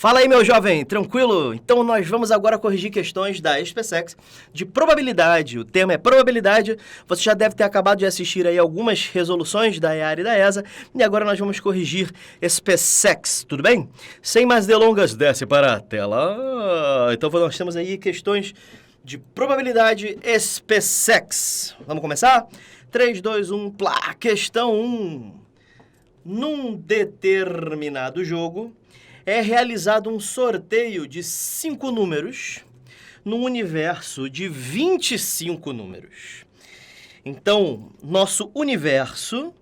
Fala aí, meu jovem, tranquilo? Então nós vamos agora corrigir questões da SpaceX de probabilidade. O tema é probabilidade. Você já deve ter acabado de assistir aí algumas resoluções da EAR e da ESA. E agora nós vamos corrigir SpaceX, tudo bem? Sem mais delongas, desce para a tela. Então nós temos aí questões de probabilidade SpaceX. Vamos começar? 3, 2, 1, plá! Questão 1. Num determinado jogo, é realizado um sorteio de 5 números num universo de 25 números. Então, nosso universo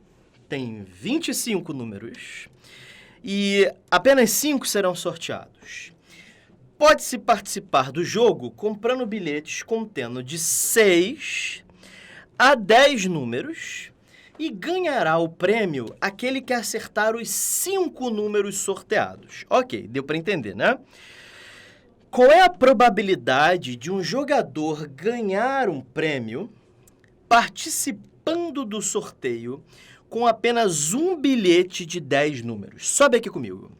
tem 25 números e apenas 5 serão sorteados. Pode-se participar do jogo comprando bilhetes contendo de 6 a 10 números e ganhará o prêmio aquele que acertar os 5 números sorteados. Ok, deu para entender, né? Qual é a probabilidade de um jogador ganhar um prêmio participando do sorteio com apenas um bilhete de 10 números? Sobe aqui comigo.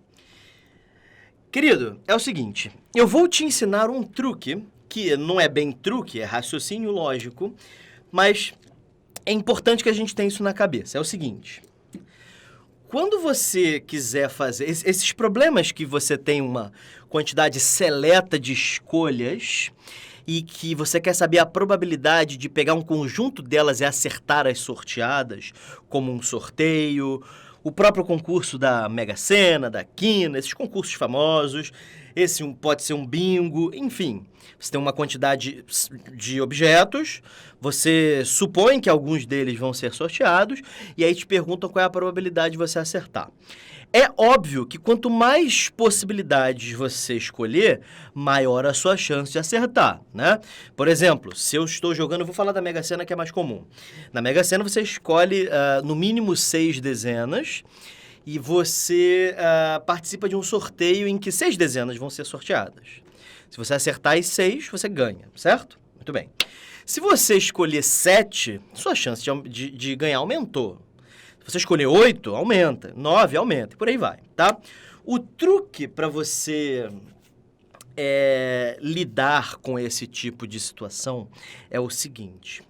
Querido, é o seguinte, eu vou te ensinar um truque, que não é bem truque, é raciocínio lógico, mas é importante que a gente tenha isso na cabeça. É o seguinte, quando você quiser fazer esses problemas que você tem uma quantidade seleta de escolhas e que você quer saber a probabilidade de pegar um conjunto delas e acertar as sorteadas, como um sorteio, o próprio concurso da Mega Sena, da Quina, esses concursos famosos, esse pode ser um bingo, enfim. Você tem uma quantidade de objetos, você supõe que alguns deles vão ser sorteados, e aí te perguntam qual é a probabilidade de você acertar. É óbvio que quanto mais possibilidades você escolher, maior a sua chance de acertar, né? Por exemplo, se eu estou jogando, eu vou falar da Mega Sena que é mais comum. Na Mega Sena você escolhe no mínimo 6 dezenas e você participa de um sorteio em que 6 dezenas vão ser sorteadas. Se você acertar as 6, você ganha, certo? Muito bem. Se você escolher 7, sua chance de ganhar aumentou. Se você escolher 8, aumenta. 9, aumenta. E por aí vai, tá? O truque para você lidar com esse tipo de situação é o seguinte.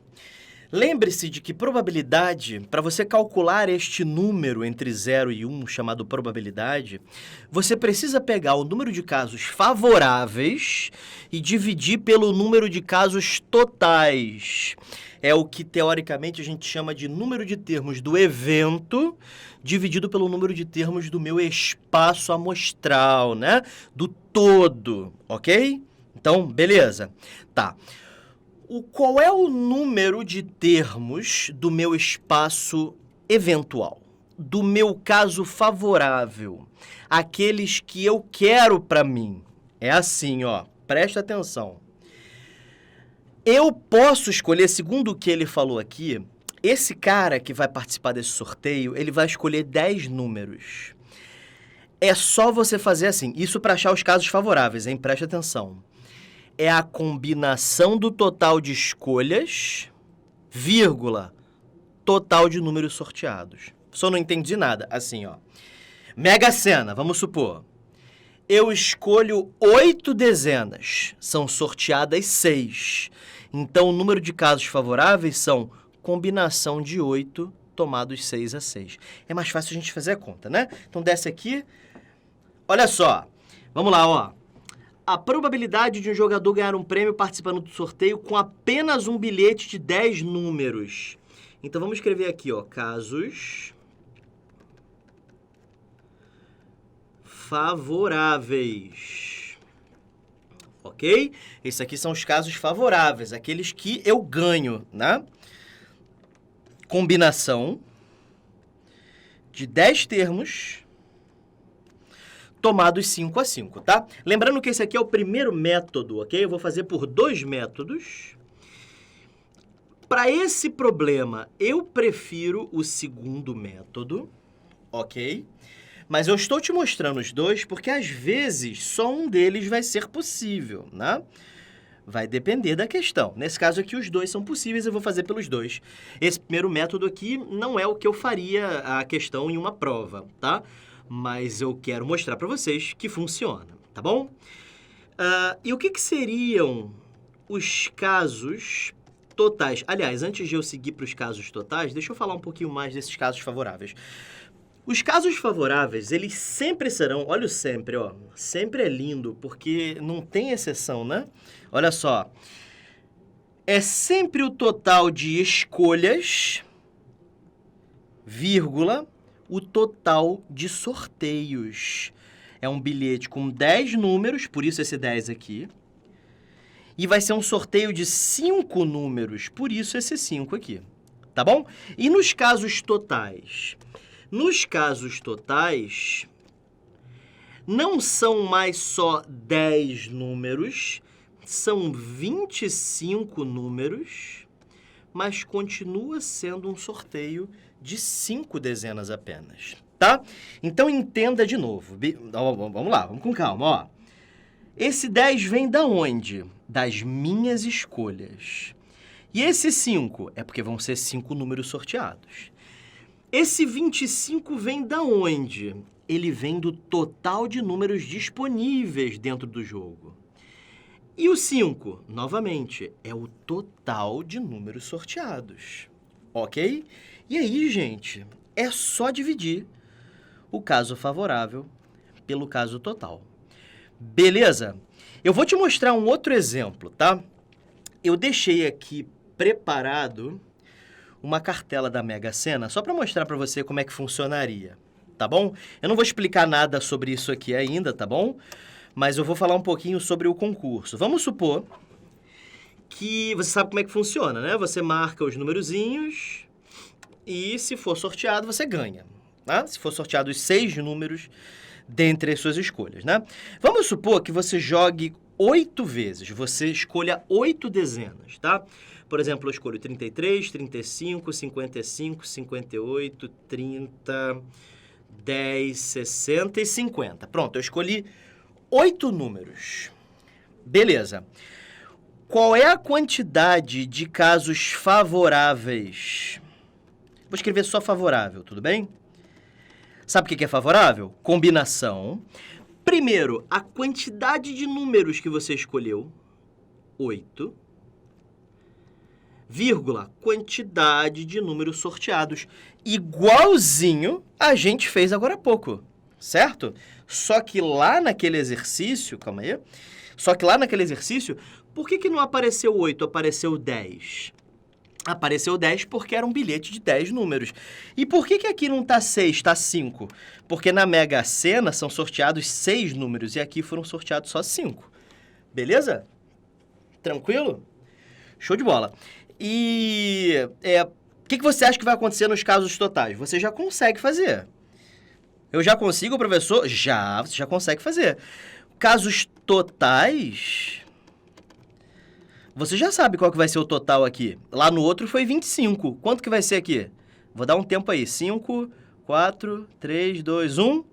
Lembre-se de que probabilidade, para você calcular este número entre 0 e 1, chamado probabilidade, você precisa pegar o número de casos favoráveis e dividir pelo número de casos totais. É o que, teoricamente, a gente chama de número de termos do evento dividido pelo número de termos do meu espaço amostral, né? Do todo, ok? Então, beleza. Tá. Qual é o número de termos do meu espaço eventual? Do meu caso favorável? Aqueles que eu quero para mim. É assim, ó. Presta atenção. Eu posso escolher, segundo o que ele falou aqui, esse cara que vai participar desse sorteio, ele vai escolher 10 números. É só você fazer assim. Isso para achar os casos favoráveis, hein? Presta atenção. É a combinação do total de escolhas, vírgula, total de números sorteados. Só não entendi nada. Assim, ó. Mega Sena, vamos supor. Eu escolho 8 dezenas. São sorteadas 6. Então, o número de casos favoráveis são combinação de 8 tomados 6 a 6. É mais fácil a gente fazer a conta, né? Então, desce aqui. Olha só. Vamos lá, ó. A probabilidade de um jogador ganhar um prêmio participando do sorteio com apenas um bilhete de 10 números. Então, vamos escrever aqui, ó, casos favoráveis. Ok? Esses aqui são os casos favoráveis, aqueles que eu ganho, né? Combinação de 10 termos tomados 5 a 5, tá? Lembrando que esse aqui é o primeiro método, ok? Eu vou fazer por 2 métodos. Para esse problema, eu prefiro o segundo método, ok? Mas eu estou te mostrando os dois porque, às vezes, só um deles vai ser possível, né? Vai depender da questão. Nesse caso aqui, os dois são possíveis, eu vou fazer pelos dois. Esse primeiro método aqui não é o que eu faria a questão em uma prova, tá? Mas eu quero mostrar para vocês que funciona. tá bom? E o que seriam os casos totais? Aliás, antes de eu seguir para os casos totais, deixa eu falar um pouquinho mais desses casos favoráveis. Os casos favoráveis, eles sempre serão, olha o sempre, ó, sempre é lindo, porque não tem exceção, né? Olha só, é sempre o total de escolhas, vírgula, o total de sorteios. É um bilhete com 10 números, por isso esse 10 aqui, e vai ser um sorteio de 5 números, por isso esse 5 aqui, tá bom? E nos casos totais? Nos casos totais, não são mais só 10 números, são 25 números, mas continua sendo um sorteio de 5 dezenas apenas, tá? Então, entenda de novo. Vamos lá, vamos com calma, ó. Esse 10 vem da onde? Das minhas escolhas. E esse 5 é porque vão ser 5 números sorteados. Esse 25 vem da onde? Ele vem do total de números disponíveis dentro do jogo. E o 5, novamente, é o total de números sorteados. Ok? E aí, gente, é só dividir o caso favorável pelo caso total. Beleza? Eu vou te mostrar um outro exemplo, tá? Eu deixei aqui preparado uma cartela da Mega Sena, só para mostrar para você como é que funcionaria, tá bom? Eu não vou explicar nada sobre isso aqui ainda, tá bom? Mas eu vou falar um pouquinho sobre o concurso. Vamos supor que você sabe como é que funciona, né? Você marca os numerozinhos e, se for sorteado, você ganha, né? Se for sorteado os 6 números dentre as suas escolhas, né? Vamos supor que você jogue 8 vezes, você escolha 8 dezenas, tá? Por exemplo, eu escolho 33, 35, 55, 58, 30, 10, 60 e 50. Pronto, eu escolhi 8 números. Beleza. Qual é a quantidade de casos favoráveis? Vou escrever só favorável, tudo bem? Sabe o que é favorável? Combinação. Primeiro, a quantidade de números que você escolheu, 8. Vírgula, quantidade de números sorteados, igualzinho a gente fez agora há pouco, certo? Só que lá naquele exercício, calma aí, por que não apareceu 8, apareceu 10? Apareceu 10 porque era um bilhete de 10 números. E por que aqui não está 6, está 5? Porque na Mega Sena são sorteados 6 números e aqui foram sorteados só 5. Beleza? Tranquilo? Show de bola. E o que você acha que vai acontecer nos casos totais? Você já consegue fazer. Eu já consigo, professor? Já, você já consegue fazer. Casos totais, você já sabe qual que vai ser o total aqui. Lá no outro foi 25. Quanto que vai ser aqui? Vou dar um tempo aí. 5, 4, 3, 2, 1...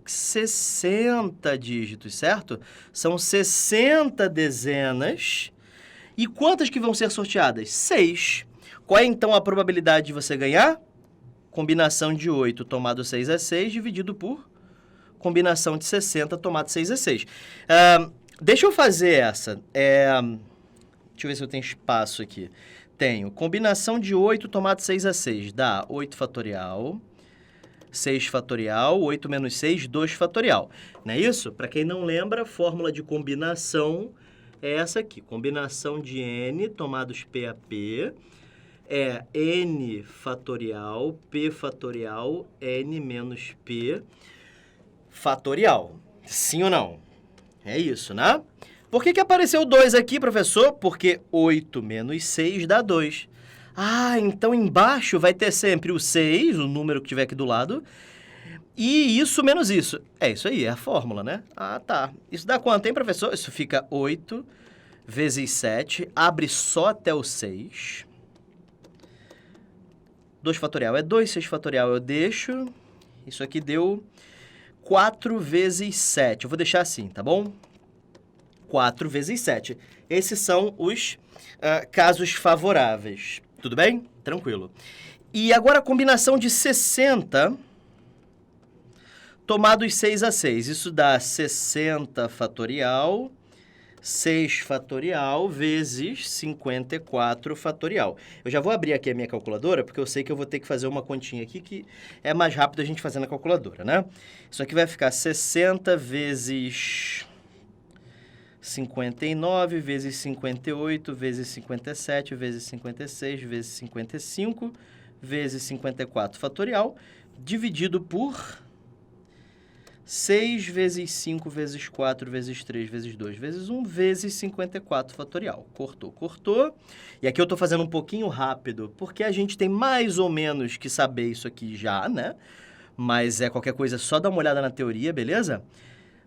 60 dígitos, certo? São 60 dezenas. E quantas que vão ser sorteadas? 6. Qual é, então, a probabilidade de você ganhar? Combinação de 8 tomado 6 é 6, dividido por combinação de 60 tomado 6 é 6. Deixa eu fazer essa. Deixa eu ver se eu tenho espaço aqui. Tenho. Combinação de 8 tomado 6 é 6. Dá 8 fatorial, 6 fatorial, 8 menos 6, 2 fatorial. Não é isso? Para quem não lembra, a fórmula de combinação é essa aqui. Combinação de n tomados p a p é n fatorial, p fatorial, n menos p fatorial. Sim ou não? É isso, né? Por que apareceu 2 aqui, professor? Porque 8 menos 6 dá 2. Ah, então embaixo vai ter sempre o 6, o número que tiver aqui do lado, e isso menos isso. É isso aí, é a fórmula, né? Ah, tá. Isso dá quanto, hein, professor? Isso fica 8 vezes 7, abre só até o 6. 2 fatorial é 2, 6 fatorial eu deixo. Isso aqui deu 4 vezes 7. Eu vou deixar assim, tá bom? 4 vezes 7. Esses são os casos favoráveis. Tudo bem? Tranquilo. E agora a combinação de 60 Tomados 6 a 6, isso dá 60 fatorial, 6 fatorial vezes 54 fatorial. Eu já vou abrir aqui a minha calculadora, porque eu sei que eu vou ter que fazer uma continha aqui que é mais rápido a gente fazer na calculadora, né? Isso aqui vai ficar 60 vezes 59 vezes 58 vezes 57 vezes 56 vezes 55 vezes 54 fatorial, dividido por 6 vezes 5 vezes 4 vezes 3 vezes 2 vezes 1 vezes 54 fatorial. Cortou, cortou. E aqui eu estou fazendo um pouquinho rápido, porque a gente tem mais ou menos que saber isso aqui já, né? Mas é qualquer coisa, só dá uma olhada na teoria, beleza?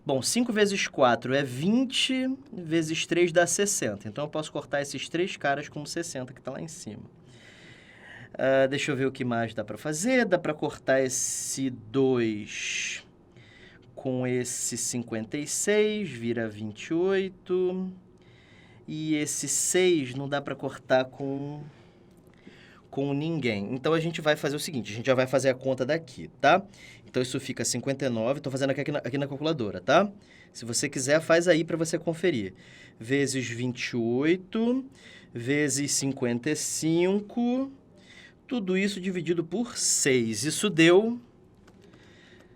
Bom, 5 vezes 4 é 20, vezes 3 dá 60. Então, eu posso cortar esses 3 caras como 60, que está lá em cima. Deixa eu ver o que mais dá para fazer. Dá para cortar esse 2 com esse 56, vira 28. E esse 6 não dá para cortar com ninguém. Então, a gente vai fazer o seguinte, a gente já vai fazer a conta daqui, tá? Então, isso fica 59, estou fazendo aqui na calculadora, tá? Se você quiser, faz aí para você conferir. Vezes 28, vezes 55, tudo isso dividido por 6. Isso deu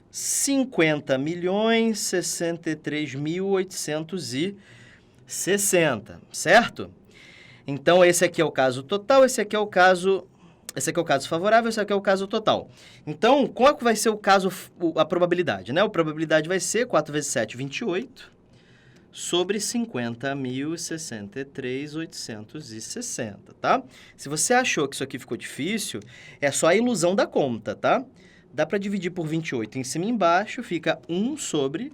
50.063.860, certo? Então, esse aqui é o caso total, esse aqui é o caso favorável, esse aqui é o caso total. Então, qual que vai ser o caso, a probabilidade, né? A probabilidade vai ser 4 vezes 7, 28, sobre 50.063.860, tá? Se você achou que isso aqui ficou difícil, é só a ilusão da conta, tá? Dá para dividir por 28 em cima e embaixo, fica 1 sobre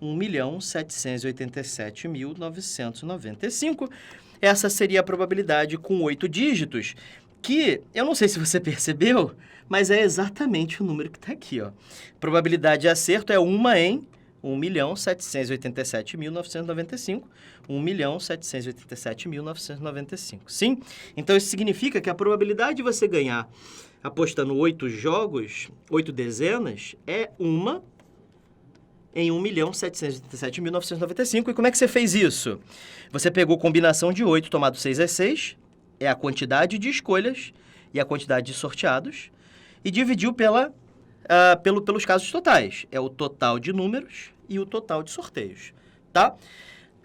1.787.995. Essa seria a probabilidade com 8 dígitos, que eu não sei se você percebeu, mas é exatamente o número que está aqui, ó. Probabilidade de acerto é 1 em 1.787.995, 1.787.995, sim? Então, isso significa que a probabilidade de você ganhar apostando 8 jogos, 8 dezenas, é 1 em 1.787.995. E como é que você fez isso? Você pegou combinação de 8 tomado 6 a 6, é a quantidade de escolhas e a quantidade de sorteados, e dividiu pelos casos totais. É o total de números e o total de sorteios, tá?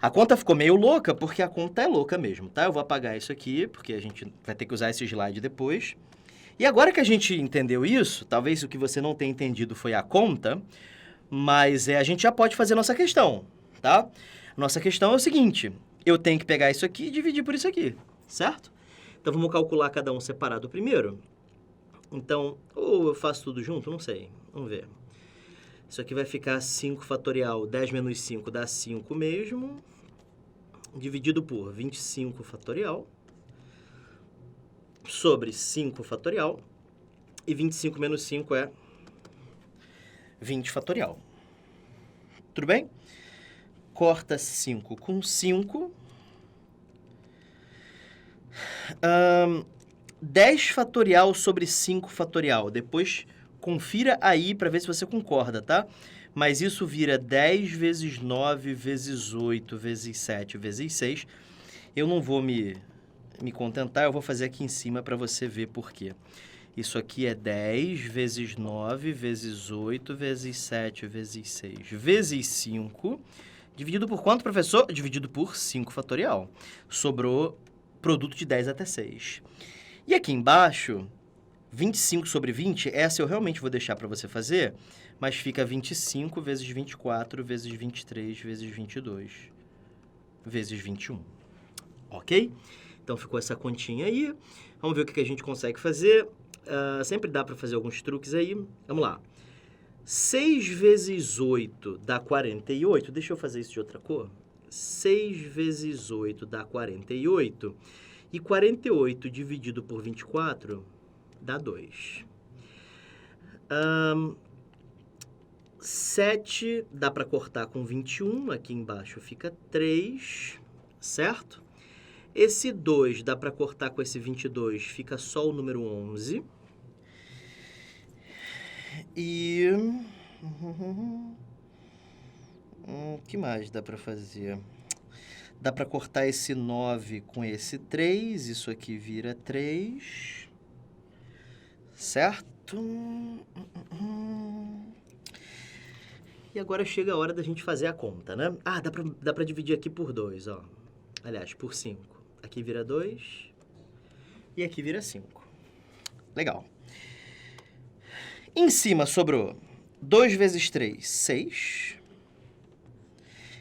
A conta ficou meio louca, porque a conta é louca mesmo, tá? Eu vou apagar isso aqui, porque a gente vai ter que usar esse slide depois. E agora que a gente entendeu isso, talvez o que você não tenha entendido foi a conta, mas a gente já pode fazer nossa questão, tá? Nossa questão é o seguinte, eu tenho que pegar isso aqui e dividir por isso aqui, certo? Então, vamos calcular cada um separado primeiro. Então, ou eu faço tudo junto, não sei, vamos ver. Isso aqui vai ficar 5 fatorial, 10 menos 5 dá 5 mesmo, dividido por 25 fatorial, sobre 5 fatorial, e 25 menos 5 é 20 fatorial. Tudo bem? Corta 5 com 5. 10 fatorial sobre 5 fatorial. Depois, confira aí para ver se você concorda, tá? Mas isso vira 10 vezes 9 vezes 8 vezes 7 vezes 6. Eu não vou me contentar, eu vou fazer aqui em cima para você ver por quê. Isso aqui é 10 vezes 9 vezes 8 vezes 7 vezes 6 vezes 5. Dividido por quanto, professor? Dividido por 5 fatorial. Sobrou produto de 10 até 6. E aqui embaixo, 25 sobre 20, essa eu realmente vou deixar para você fazer, mas fica 25 vezes 24 vezes 23 vezes 22 vezes 21. Ok? Então, ficou essa continha aí. Vamos ver o que a gente consegue fazer. Sempre dá para fazer alguns truques aí. Vamos lá. 6 vezes 8 dá 48. Deixa eu fazer isso de outra cor. 6 vezes 8 dá 48. E 48 dividido por 24 dá 2. 7 dá para cortar com 21. Aqui embaixo fica 3, certo? Esse 2 dá para cortar com esse 22, fica só o número 11. E O que mais dá para fazer? Dá para cortar esse 9 com esse 3. Isso aqui vira 3. Certo? E agora chega a hora da gente fazer a conta, né? Ah, dá pra dividir aqui por 2, ó. Aliás, por 5. Aqui vira 2 e aqui vira 5. Legal. Em cima sobrou 2 vezes 3, 6.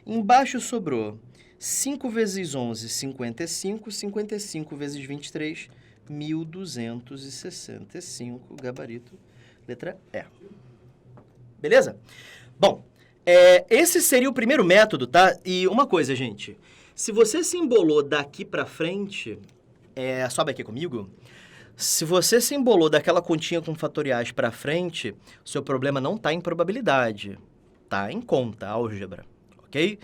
Embaixo sobrou 5 vezes 11, 55. 55 vezes 23, 1.265. Gabarito, letra E. Beleza? Bom, esse seria o primeiro método, tá? E uma coisa, gente. Se você se embolou daqui pra frente, sobe aqui comigo. Se você se embolou daquela continha com fatoriais pra frente, seu problema não tá em probabilidade, tá em conta, álgebra, ok?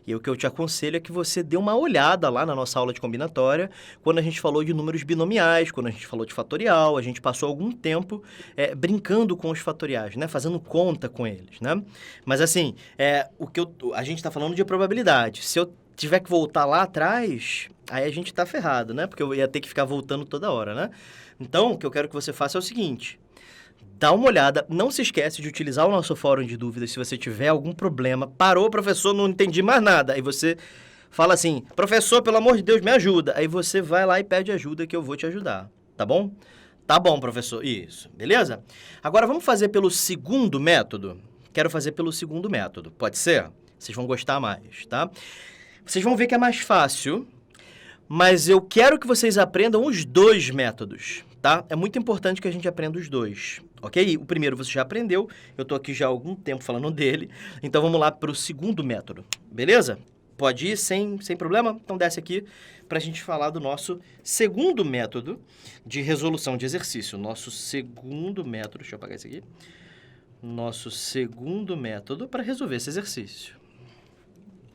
E o que eu te aconselho é que você dê uma olhada lá na nossa aula de combinatória, quando a gente falou de números binomiais, quando a gente falou de fatorial, a gente passou algum tempo brincando com os fatoriais, né? Fazendo conta com eles, né? Mas assim, a gente está falando de probabilidade. Se eu tiver que voltar lá atrás, aí a gente tá ferrado, né? Porque eu ia ter que ficar voltando toda hora, né? Então, o que eu quero que você faça é o seguinte: dá uma olhada, não se esquece de utilizar o nosso fórum de dúvidas se você tiver algum problema. Parou, professor, não entendi mais nada. Aí você fala assim: professor, pelo amor de Deus, me ajuda. Aí você vai lá e pede ajuda que eu vou te ajudar, tá bom? Tá bom, professor. Isso, beleza? Agora vamos fazer pelo segundo método? Quero fazer pelo segundo método, pode ser? Vocês vão gostar mais, tá? Vocês vão ver que é mais fácil, mas eu quero que vocês aprendam os dois métodos, tá? É muito importante que a gente aprenda os dois, ok? O primeiro você já aprendeu, eu tô aqui já há algum tempo falando dele, então vamos lá para o segundo método, beleza? Pode ir sem problema? Então desce aqui para a gente falar do nosso segundo método de resolução de exercício. Nosso segundo método, deixa eu apagar isso aqui. Nosso segundo método para resolver esse exercício,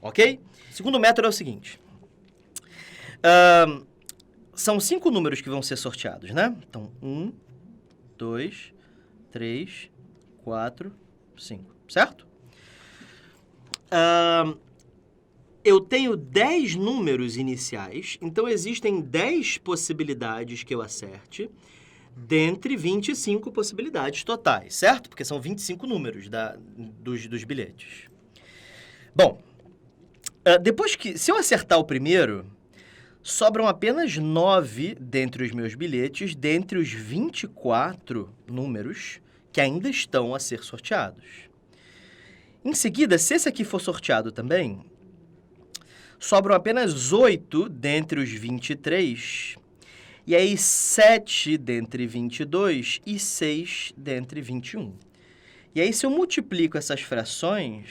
ok? Segundo método é o seguinte. São 5 números que vão ser sorteados, né? Então, 1, 2, 3, 4, 5, certo? Eu tenho 10 números iniciais, então existem 10 possibilidades que eu acerte, dentre 25 possibilidades totais, certo? Porque são 25 números dos bilhetes. Bom, se eu acertar o primeiro, sobram apenas 9 dentre os meus bilhetes, dentre os 24 números que ainda estão a ser sorteados. Em seguida, se esse aqui for sorteado também, sobram apenas 8 dentre os 23, e aí 7 dentre 22 e 6 dentre 21. E aí, se eu multiplico essas frações,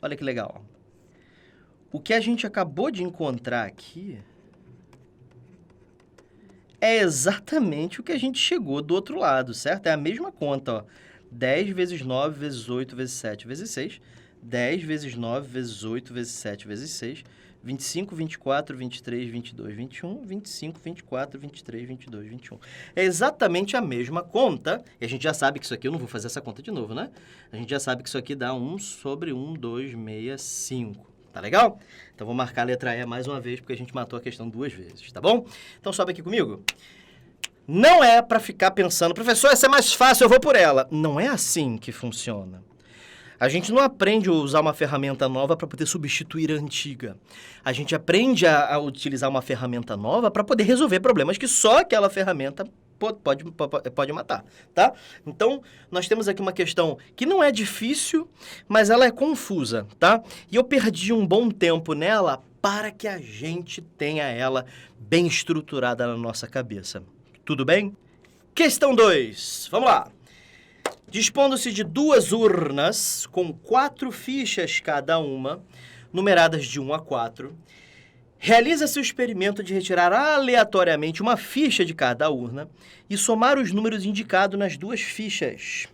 olha que legal. O que a gente acabou de encontrar aqui é exatamente o que a gente chegou do outro lado, certo? É a mesma conta, ó. 10 vezes 9 vezes 8 vezes 7 vezes 6. 10 vezes 9 vezes 8 vezes 7 vezes 6. 25, 24, 23, 22, 21. 25, 24, 23, 22, 21. É exatamente a mesma conta. E a gente já sabe que isso aqui, eu não vou fazer essa conta de novo, né? A gente já sabe que isso aqui dá 1 sobre 1, 2, 6, 5. Tá legal? Então, vou marcar a letra E mais uma vez, porque a gente matou a questão 2 vezes, tá bom? Então, sobe aqui comigo. Não é para ficar pensando, professor, essa é mais fácil, eu vou por ela. Não é assim que funciona. A gente não aprende a usar uma ferramenta nova para poder substituir a antiga. A gente aprende a utilizar uma ferramenta nova para poder resolver problemas que só aquela ferramenta pode matar, tá? Então, nós temos aqui uma questão que não é difícil, mas ela é confusa, tá? E eu perdi um bom tempo nela para que a gente tenha ela bem estruturada na nossa cabeça. Tudo bem? Questão 2. Vamos lá. Dispondo-se de 2 urnas com 4 fichas cada uma, numeradas de 1 a 4, realiza-se o experimento de retirar aleatoriamente uma ficha de cada urna e somar os números indicados nas 2 fichas.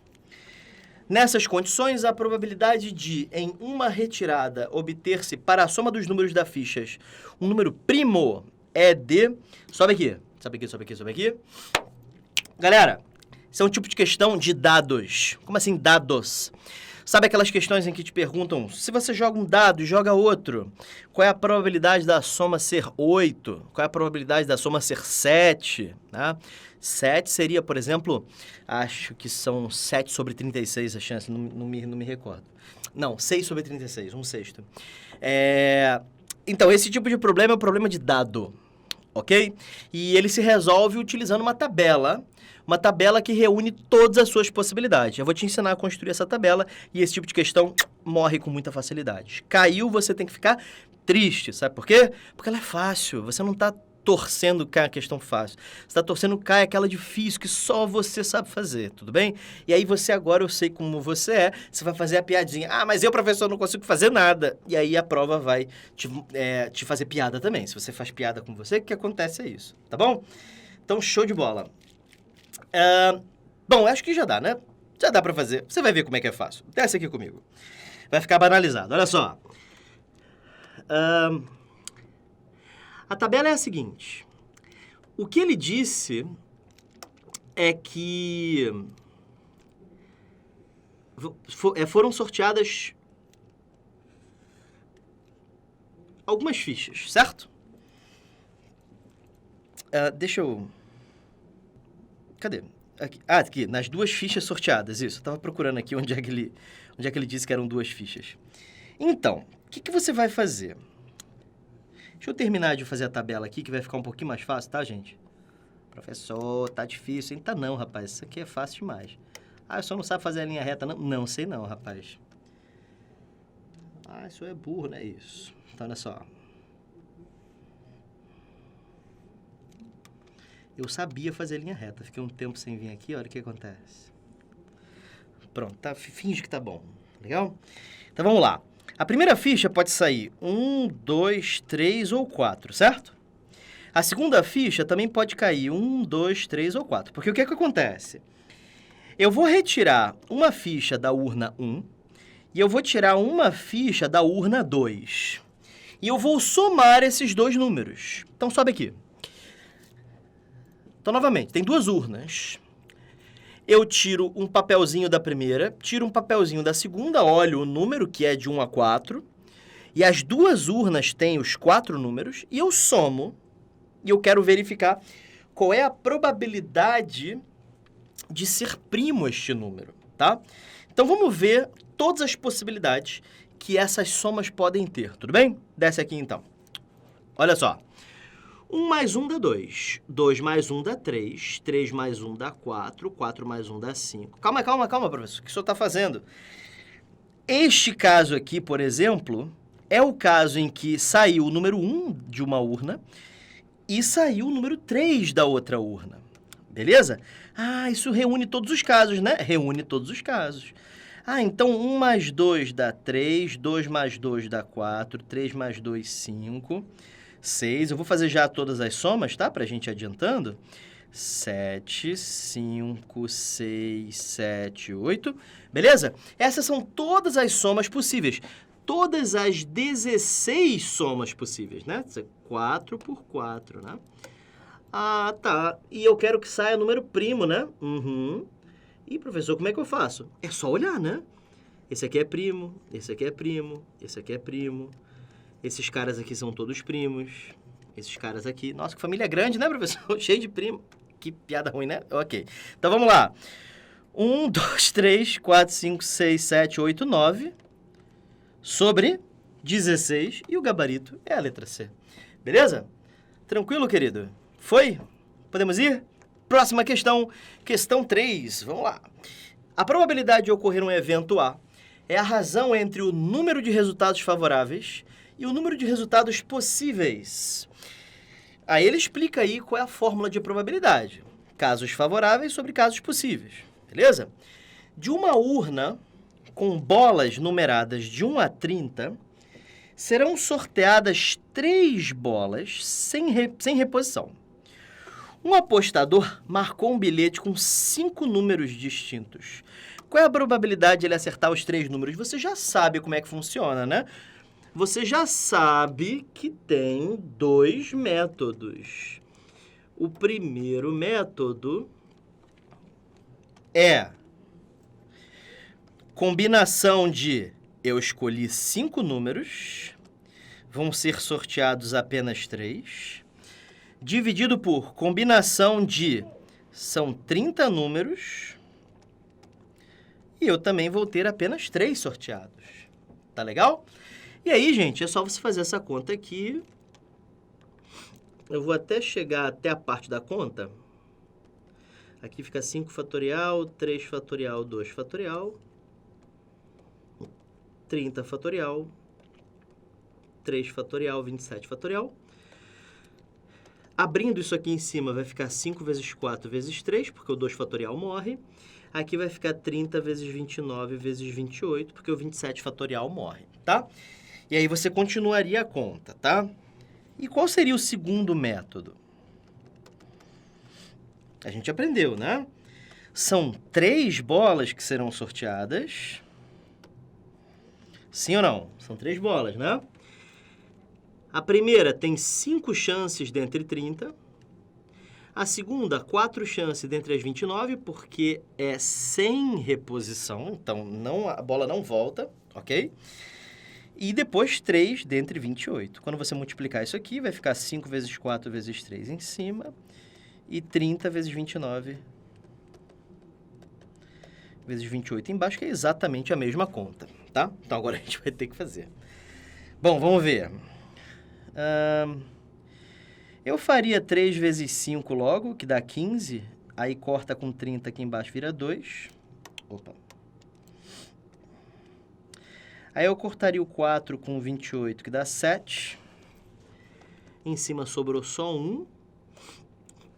Nessas condições, a probabilidade de, em uma retirada, obter-se para a soma dos números das fichas um número primo é de... Sobe aqui. Galera, Isso é um tipo de questão de dados. Como assim dados? Sabe aquelas questões em que te perguntam, se você joga um dado e joga outro, qual é a probabilidade da soma ser 8? Qual é a probabilidade da soma ser 7? Né? 7 seria, por exemplo, acho que são 7 sobre 36 a chance, não me recordo. Não, 6 sobre 36, 1/6. Então, esse tipo de problema é o problema de dado, ok? E ele se resolve utilizando uma tabela que reúne todas as suas possibilidades. Eu vou te ensinar a construir essa tabela e esse tipo de questão morre com muita facilidade. Caiu, você tem que ficar triste, sabe por quê? Porque ela é fácil, você não está torcendo cai a questão fácil. Você está torcendo cai aquela difícil que só você sabe fazer, tudo bem? E aí você agora, eu sei como você vai fazer a piadinha. Ah, mas eu, professor, não consigo fazer nada. E aí a prova vai te fazer piada também. Se você faz piada com você, o que acontece é isso, tá bom? Então, show de bola. Bom, acho que já dá, né? Já dá pra fazer. Você vai ver como é que é fácil. Desce aqui comigo. Vai ficar banalizado. Olha só. A tabela é a seguinte. O que ele disse é que foram sorteadas algumas fichas, certo? Deixa eu... Cadê? Aqui, nas 2 fichas sorteadas, isso. Eu tava procurando aqui onde é que ele disse que eram 2 fichas. Então, o que você vai fazer? Deixa eu terminar de fazer a tabela aqui, que vai ficar um pouquinho mais fácil, tá, gente? Professor, tá difícil, hein? Tá não, rapaz. Isso aqui é fácil demais. Ah, o senhor não sabe fazer a linha reta, não? Não, sei não, rapaz. Ah, isso é burro, né? Isso. Então, olha só. Eu sabia fazer linha reta. Fiquei um tempo sem vir aqui, olha o que acontece. Pronto, tá, finge que tá bom. Legal? Então, vamos lá. A primeira ficha pode sair 1, 2, 3 ou 4, certo? A segunda ficha também pode cair 1, 2, 3 ou 4. Porque o que acontece? Eu vou retirar uma ficha da urna 1 e eu vou tirar uma ficha da urna 2. E eu vou somar esses 2 números. Então, sobe aqui. Então, novamente, tem 2 urnas. Eu tiro um papelzinho da primeira, tiro um papelzinho da segunda, olho o número, que é de 1 a 4, e as 2 urnas têm os 4 números, e eu somo, e eu quero verificar qual é a probabilidade de ser primo este número, tá? Então, vamos ver todas as possibilidades que essas somas podem ter, tudo bem? Desce aqui, então. Olha só. 1 mais 1 dá 2. 2 mais 1 dá 3. 3 mais 1 dá 4. 4 mais 1 dá 5. Calma, professor. O que o senhor está fazendo? Este caso aqui, por exemplo, é o caso em que saiu o número 1 de uma urna e saiu o número 3 da outra urna. Beleza? Ah, isso reúne todos os casos, né? Reúne todos os casos. Ah, então 1 mais 2 dá 3. 2 mais 2 dá 4. 3 mais 2, 5... 6. Eu vou fazer já todas as somas, tá? Pra gente ir adiantando. 7, 5, 6, 7, 8. Beleza? Essas são todas as somas possíveis. Todas as 16 somas possíveis, né? 4 por 4, né? Ah, tá. E eu quero que saia número primo, né? Uhum. E, professor, como é que eu faço? É só olhar, né? Esse aqui é primo, esse aqui é primo, esse aqui é primo. Esses caras aqui são todos primos. Esses caras aqui... Nossa, que família grande, né, professor? Cheio de primo. Que piada ruim, né? Ok. Então, vamos lá. 1, 2, 3, 4, 5, 6, 7, 8, 9. Sobre 16. E o gabarito é a letra C. Beleza? Tranquilo, querido? Foi? Podemos ir? Próxima questão. Questão 3. Vamos lá. A probabilidade de ocorrer um evento A é a razão entre o número de resultados favoráveis e o número de resultados possíveis. Aí ele explica aí qual é a fórmula de probabilidade. Casos favoráveis sobre casos possíveis, beleza? De uma urna com bolas numeradas de 1 a 30, serão sorteadas 3 bolas sem reposição. Um apostador marcou um bilhete com 5 números distintos. Qual é a probabilidade de ele acertar os 3 números? Você já sabe como é que funciona, né? Você já sabe que tem 2 métodos. O primeiro método é combinação de eu escolhi 5 números, vão ser sorteados apenas 3, dividido por combinação de são 30 números e eu também vou ter apenas 3 sorteados. Tá legal? E aí, gente, é só você fazer essa conta aqui. Eu vou até chegar até a parte da conta. Aqui fica 5 fatorial, 3 fatorial, 2 fatorial, 30 fatorial, 3 fatorial, 27 fatorial. Abrindo isso aqui em cima, vai ficar 5 vezes 4 vezes 3, porque o 2 fatorial morre. Aqui vai ficar 30 vezes 29 vezes 28, porque o 27 fatorial morre, tá? E aí você continuaria a conta, tá? E qual seria o segundo método? A gente aprendeu, né? São 3 bolas que serão sorteadas. Sim ou não? São 3 bolas, né? A primeira tem 5 chances dentre 30. A segunda, 4 chances dentre as 29, porque é sem reposição, então a bola não volta, ok? E depois 3 dentre 28. Quando você multiplicar isso aqui, vai ficar 5 vezes 4 vezes 3 em cima e 30 vezes 29 vezes 28 embaixo, que é exatamente a mesma conta, tá? Então agora a gente vai ter que fazer. Bom, vamos ver. Eu faria 3 vezes 5 logo, que dá 15. Aí corta com 30 aqui embaixo, vira 2. Opa. Aí eu cortaria o 4 com 28, que dá 7. Em cima sobrou só 1.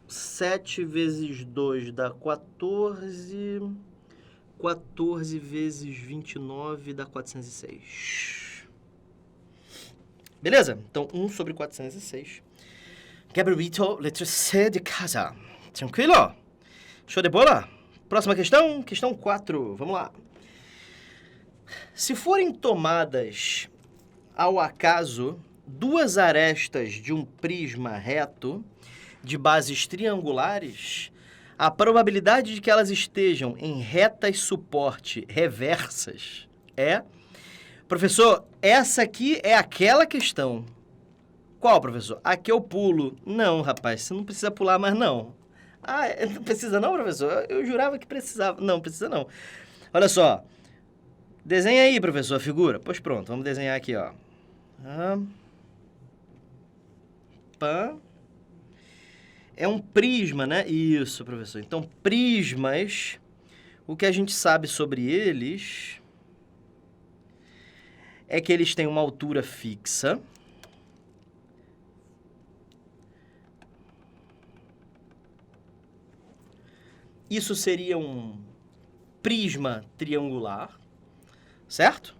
7 vezes 2 dá 14. 14 vezes 29 dá 406. Beleza? Então, 1 sobre 406. Gabrielito, letra C de casa. Tranquilo? Show de bola? Próxima questão, questão 4. Vamos lá. Se forem tomadas ao acaso 2 arestas de um prisma reto de bases triangulares, a probabilidade de que elas estejam em retas suporte reversas é... Professor, essa aqui é aquela questão. Qual, professor? Aqui eu pulo. Não, rapaz, você não precisa pular mais, não. Ah, não precisa não, professor? Eu jurava que precisava. Não, precisa não. Olha só. Desenha aí, professor, a figura. Pois pronto, vamos desenhar aqui, ó. É um prisma, né? Isso, professor. Então, prismas, o que a gente sabe sobre eles é que eles têm uma altura fixa. Isso seria um prisma triangular, certo?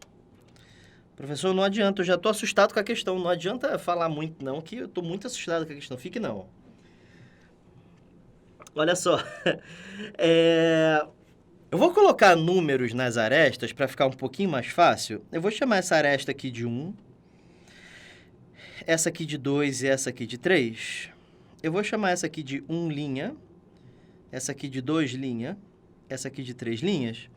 Professor, não adianta, eu já estou assustado com a questão. Não adianta falar muito, não, que eu estou muito assustado com a questão. Fique não. Olha só. Eu vou colocar números nas arestas para ficar um pouquinho mais fácil. Eu vou chamar essa aresta aqui de 1, essa aqui de 2 e essa aqui de 3. Eu vou chamar essa aqui de 1 linha, essa aqui de 2 linha, essa aqui de 3 linhas.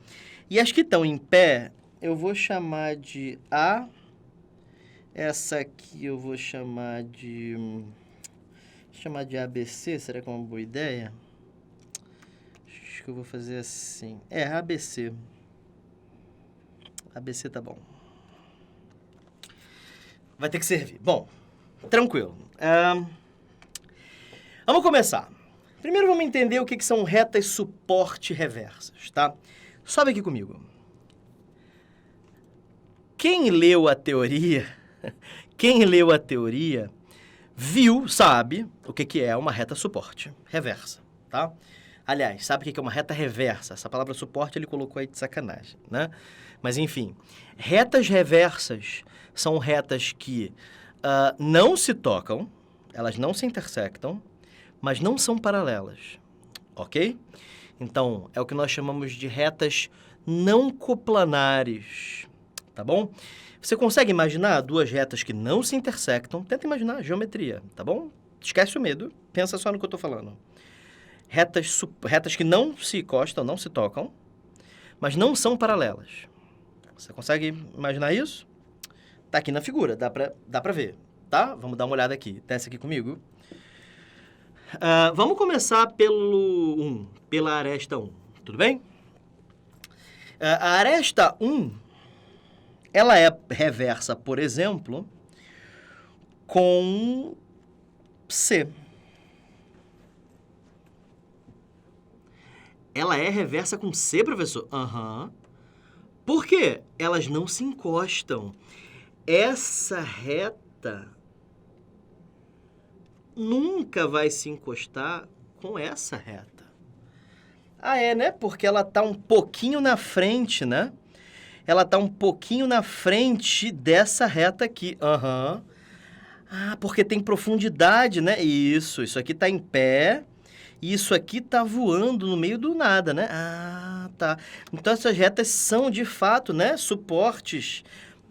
E as que estão em pé, eu vou chamar de A. Essa aqui eu vou chamar de... ABC, será que é uma boa ideia? Acho que eu vou fazer assim. ABC. ABC tá bom. Vai ter que servir. Bom, tranquilo. Vamos começar. Primeiro vamos entender o que são retas suporte reversas, tá? Sobe aqui comigo. Quem leu a teoria, viu, sabe o que é uma reta suporte reversa, tá? Aliás, sabe o que é uma reta reversa? Essa palavra suporte ele colocou aí de sacanagem, né? Mas, enfim, retas reversas são retas que não se tocam, elas não se intersectam, mas não são paralelas, ok? Então, é o que nós chamamos de retas não coplanares, tá bom? Você consegue imaginar 2 retas que não se intersectam? Tenta imaginar a geometria, tá bom? Esquece o medo, pensa só no que eu estou falando. retas que não se encostam, não se tocam, mas não são paralelas. Você consegue imaginar isso? Tá aqui na figura, dá pra ver, tá? Vamos dar uma olhada aqui. Desce aqui comigo. Vamos começar pela aresta 1, tudo bem? A aresta 1, ela é reversa, por exemplo, com C. Ela é reversa com C, professor? Aham. Por quê? Elas não se encostam. Essa reta nunca vai se encostar com essa reta. Ah, é, né? Porque ela tá um pouquinho na frente, né? Ela tá um pouquinho na frente dessa reta aqui. Aham. Ah, porque tem profundidade, né? Isso aqui tá em pé. E isso aqui tá voando no meio do nada, né? Ah, tá. Então, essas retas são, de fato, né, suportes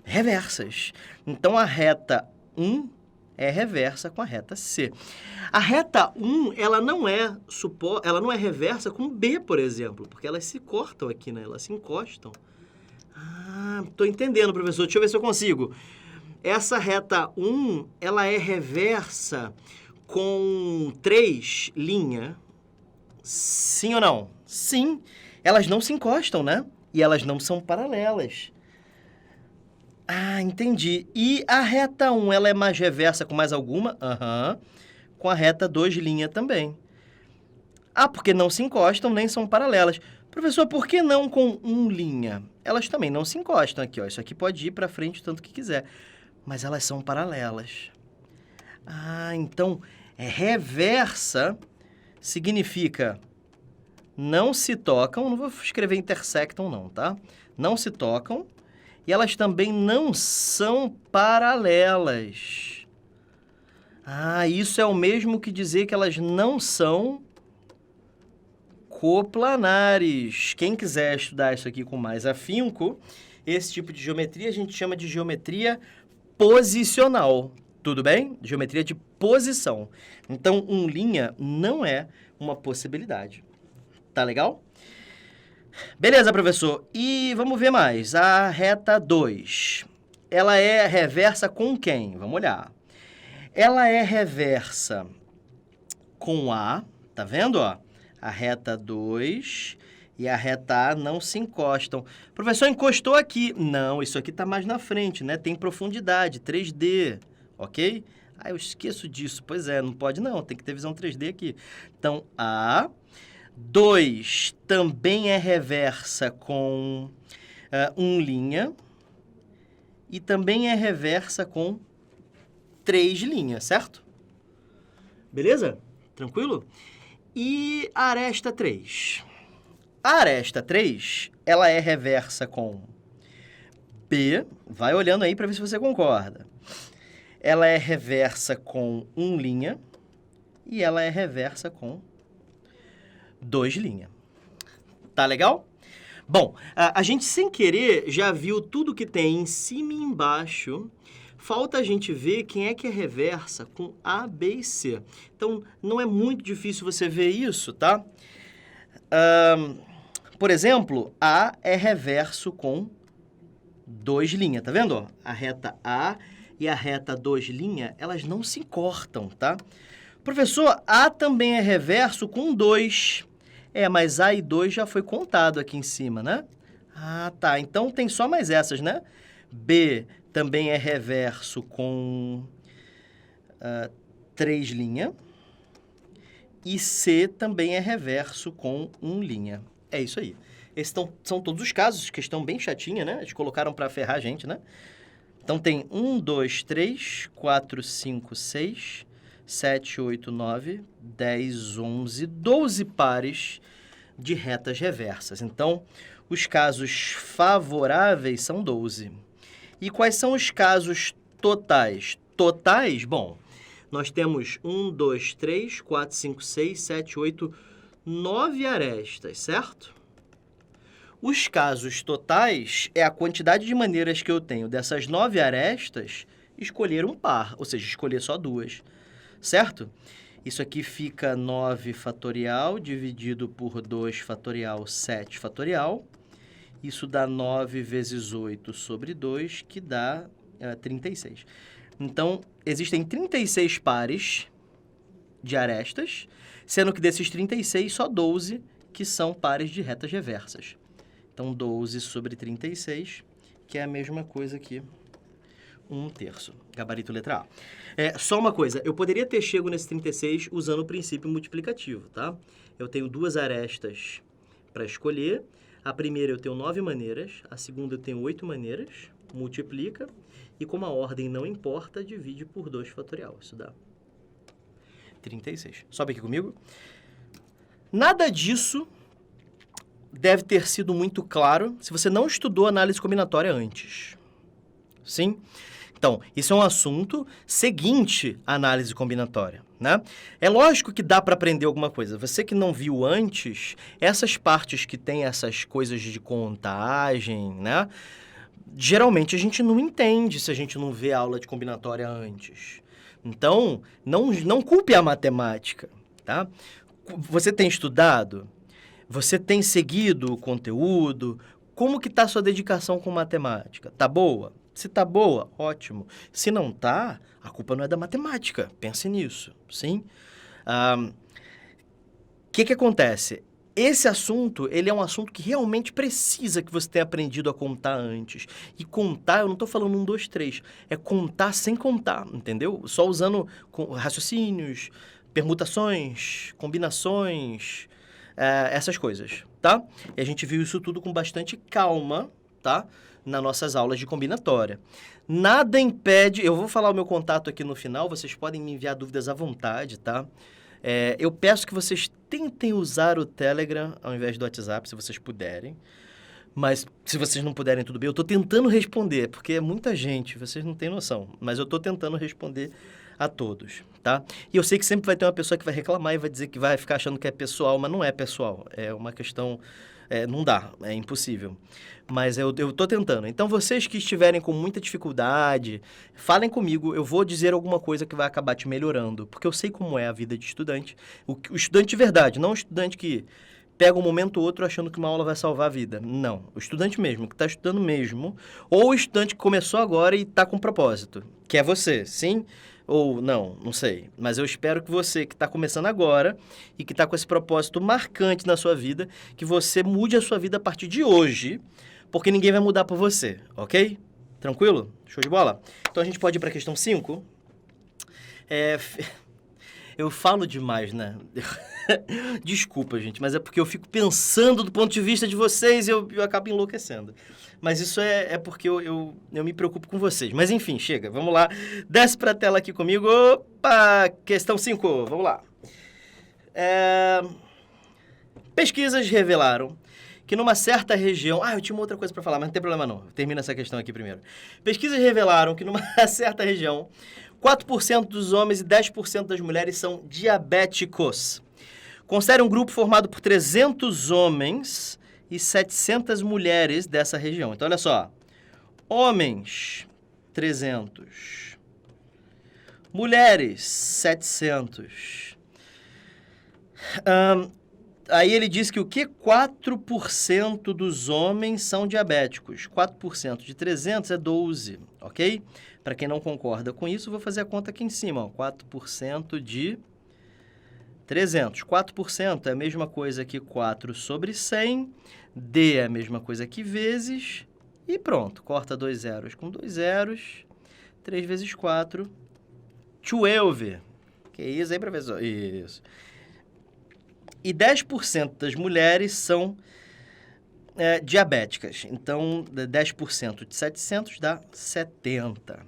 reversas. Então, a reta 1 é reversa com a reta C. A reta 1, ela não é reversa com B, por exemplo, porque elas se cortam aqui, né? Elas se encostam. Ah, tô entendendo, professor. Deixa eu ver se eu consigo. Essa reta 1, ela é reversa com 3 linhas. Sim ou não? Sim. Elas não se encostam, né? E elas não são paralelas. Ah, entendi. E a reta 1, ela é mais reversa com mais alguma? Aham. Com a reta 2 linha também. Ah, porque não se encostam nem são paralelas. Professor, por que não com 1 linha? Elas também não se encostam aqui, ó. Isso aqui pode ir para frente o tanto que quiser. Mas elas são paralelas. Ah, então, reversa significa não se tocam, não vou escrever intersectam não, tá? Não se tocam e elas também não são paralelas. Ah, isso é o mesmo que dizer que elas não são coplanares. Quem quiser estudar isso aqui com mais afinco, esse tipo de geometria a gente chama de geometria posicional. Tudo bem? Geometria de posição. Então, 1 linha não é uma possibilidade. Tá legal? Beleza, professor. E vamos ver mais. A reta 2. Ela é reversa com quem? Vamos olhar. Ela é reversa com A. Tá vendo, ó? A reta 2 e a reta A não se encostam. Professor, encostou aqui. Não, isso aqui tá mais na frente, né? Tem profundidade, 3D. Ok? Ah, eu esqueço disso. Pois é, não pode não, tem que ter visão 3D aqui. Então, A. 2 também é reversa com 1 linha. E também é reversa com 3 linhas, certo? Beleza? Tranquilo? E a aresta 3? A aresta 3, ela é reversa com B. Vai olhando aí para ver se você concorda. Ela é reversa com 1 linha e ela é reversa com 2 linhas. Tá legal? Bom, a gente sem querer já viu tudo que tem em cima e embaixo. Falta a gente ver quem é que é reversa com A, B e C. Então, não é muito difícil você ver isso, tá? Por exemplo, A é reverso com 2 linhas, tá vendo? Ó? A reta A e a reta 2 linha, elas não se cortam, tá? Professor, A também é reverso com 2. Mas A e 2 já foi contado aqui em cima, né? Ah, tá. Então tem só mais essas, né? B também é reverso com 3 linha. E C também é reverso com 1 linha. É isso aí. Esses são todos os casos, questão bem chatinha, né? Eles colocaram para ferrar a gente, né? Então, tem 1, 2, 3, 4, 5, 6, 7, 8, 9, 10, 11, 12 pares de retas reversas. Então, os casos favoráveis são 12. E quais são os casos totais? Totais, bom, nós temos 1, 2, 3, 4, 5, 6, 7, 8, 9 arestas, certo? Os casos totais é a quantidade de maneiras que eu tenho dessas 9 arestas escolher um par, ou seja, escolher só 2, certo? Isso aqui fica 9 fatorial dividido por 2 fatorial, 7 fatorial. Isso dá 9 vezes 8 sobre 2, que dá 36. Então, existem 36 pares de arestas, sendo que desses 36, só 12 que são pares de retas reversas. Então, 12 sobre 36, que é a mesma coisa que 1/3. Gabarito letra A. Só uma coisa, eu poderia ter chego nesse 36 usando o princípio multiplicativo, tá? Eu tenho 2 arestas para escolher. A primeira eu tenho 9 maneiras, a segunda eu tenho 8 maneiras, multiplica, e como a ordem não importa, divide por 2 fatorial. Isso dá 36. Sobe aqui comigo. Nada disso deve ter sido muito claro se você não estudou análise combinatória antes. Sim? Então, isso é um assunto seguinte à análise combinatória, né? É lógico que dá para aprender alguma coisa. Você que não viu antes, essas partes que tem essas coisas de contagem, né? Geralmente a gente não entende se a gente não vê a aula de combinatória antes. Então, não culpe a matemática, tá? Você tem estudado? Você tem seguido o conteúdo? Como que está a sua dedicação com matemática? Tá boa? Se tá boa, ótimo. Se não tá, a culpa não é da matemática. Pense nisso, sim? O que acontece? Esse assunto, ele é um assunto que realmente precisa que você tenha aprendido a contar antes. E contar, eu não estou falando 1, 2, 3. É contar sem contar, entendeu? Só usando raciocínios, permutações, combinações, essas coisas, tá? E a gente viu isso tudo com bastante calma, tá? Nas nossas aulas de combinatória. Nada impede... Eu vou falar o meu contato aqui no final, vocês podem me enviar dúvidas à vontade, tá? Eu peço que vocês tentem usar o Telegram ao invés do WhatsApp, se vocês puderem. Mas se vocês não puderem, tudo bem. Eu estou tentando responder, porque é muita gente, vocês não têm noção. Mas eu estou tentando responder a todos, tá? E eu sei que sempre vai ter uma pessoa que vai reclamar e vai dizer que vai ficar achando que é pessoal, mas não é pessoal. É uma questão... não dá, é impossível. Mas eu estou tentando. Então, vocês que estiverem com muita dificuldade, falem comigo, eu vou dizer alguma coisa que vai acabar te melhorando. Porque eu sei como é a vida de estudante. O estudante de verdade, não o estudante que pega um momento ou outro achando que uma aula vai salvar a vida. Não, o estudante mesmo, que está estudando mesmo. Ou o estudante que começou agora e está com propósito. Que é você, sim? Ou não sei. Mas eu espero que você que está começando agora e que está com esse propósito marcante na sua vida, que você mude a sua vida a partir de hoje, porque ninguém vai mudar por você, ok? Tranquilo? Show de bola? Então a gente pode ir para a questão 5. Eu falo demais, né? Desculpa, gente, mas é porque eu fico pensando do ponto de vista de vocês e eu acabo enlouquecendo. Mas isso é porque eu me preocupo com vocês. Mas enfim, chega, vamos lá. Desce para a tela aqui comigo. Opa! Questão 5, vamos lá. Pesquisas revelaram que numa certa região... eu tinha uma outra coisa para falar, mas não tem problema não. Termina essa questão aqui primeiro. Pesquisas revelaram que numa certa região, 4% dos homens e 10% das mulheres são diabéticos. Considere um grupo formado por 300 homens e 700 mulheres dessa região. Então, olha só. Homens, 300. Mulheres, 700. Aí ele diz que o quê? 4% dos homens são diabéticos. 4% de 300 é 12, ok? Para quem não concorda com isso, vou fazer a conta aqui em cima. Ó. 4% de 300. 4% é a mesma coisa que 4 sobre 100. D é a mesma coisa que vezes. E pronto. Corta 2 zeros com 2 zeros. 3 vezes 4. 12. Que isso aí, professor? Isso. E 10% das mulheres são diabéticas. Então, 10% de 700 dá 70.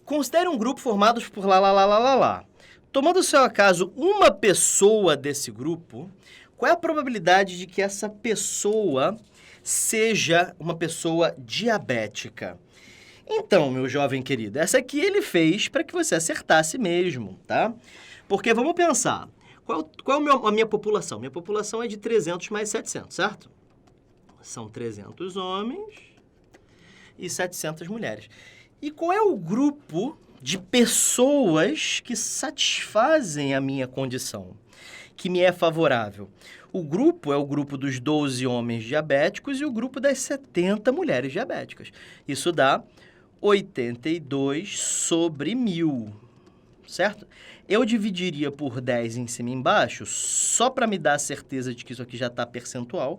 Considere um grupo formado por lá. Tomando o seu acaso uma pessoa desse grupo, qual é a probabilidade de que essa pessoa seja uma pessoa diabética? Então, meu jovem querido, essa aqui ele fez para que você acertasse mesmo, tá? Porque vamos pensar... Qual é a minha população? Minha população é de 300 mais 700, certo? São 300 homens e 700 mulheres. E qual é o grupo de pessoas que satisfazem a minha condição, que me é favorável. O grupo é o grupo dos 12 homens diabéticos e o grupo das 70 mulheres diabéticas. Isso dá 82 sobre 1000, certo? Eu dividiria por 10 em cima e embaixo, só para me dar a certeza de que isso aqui já está percentual,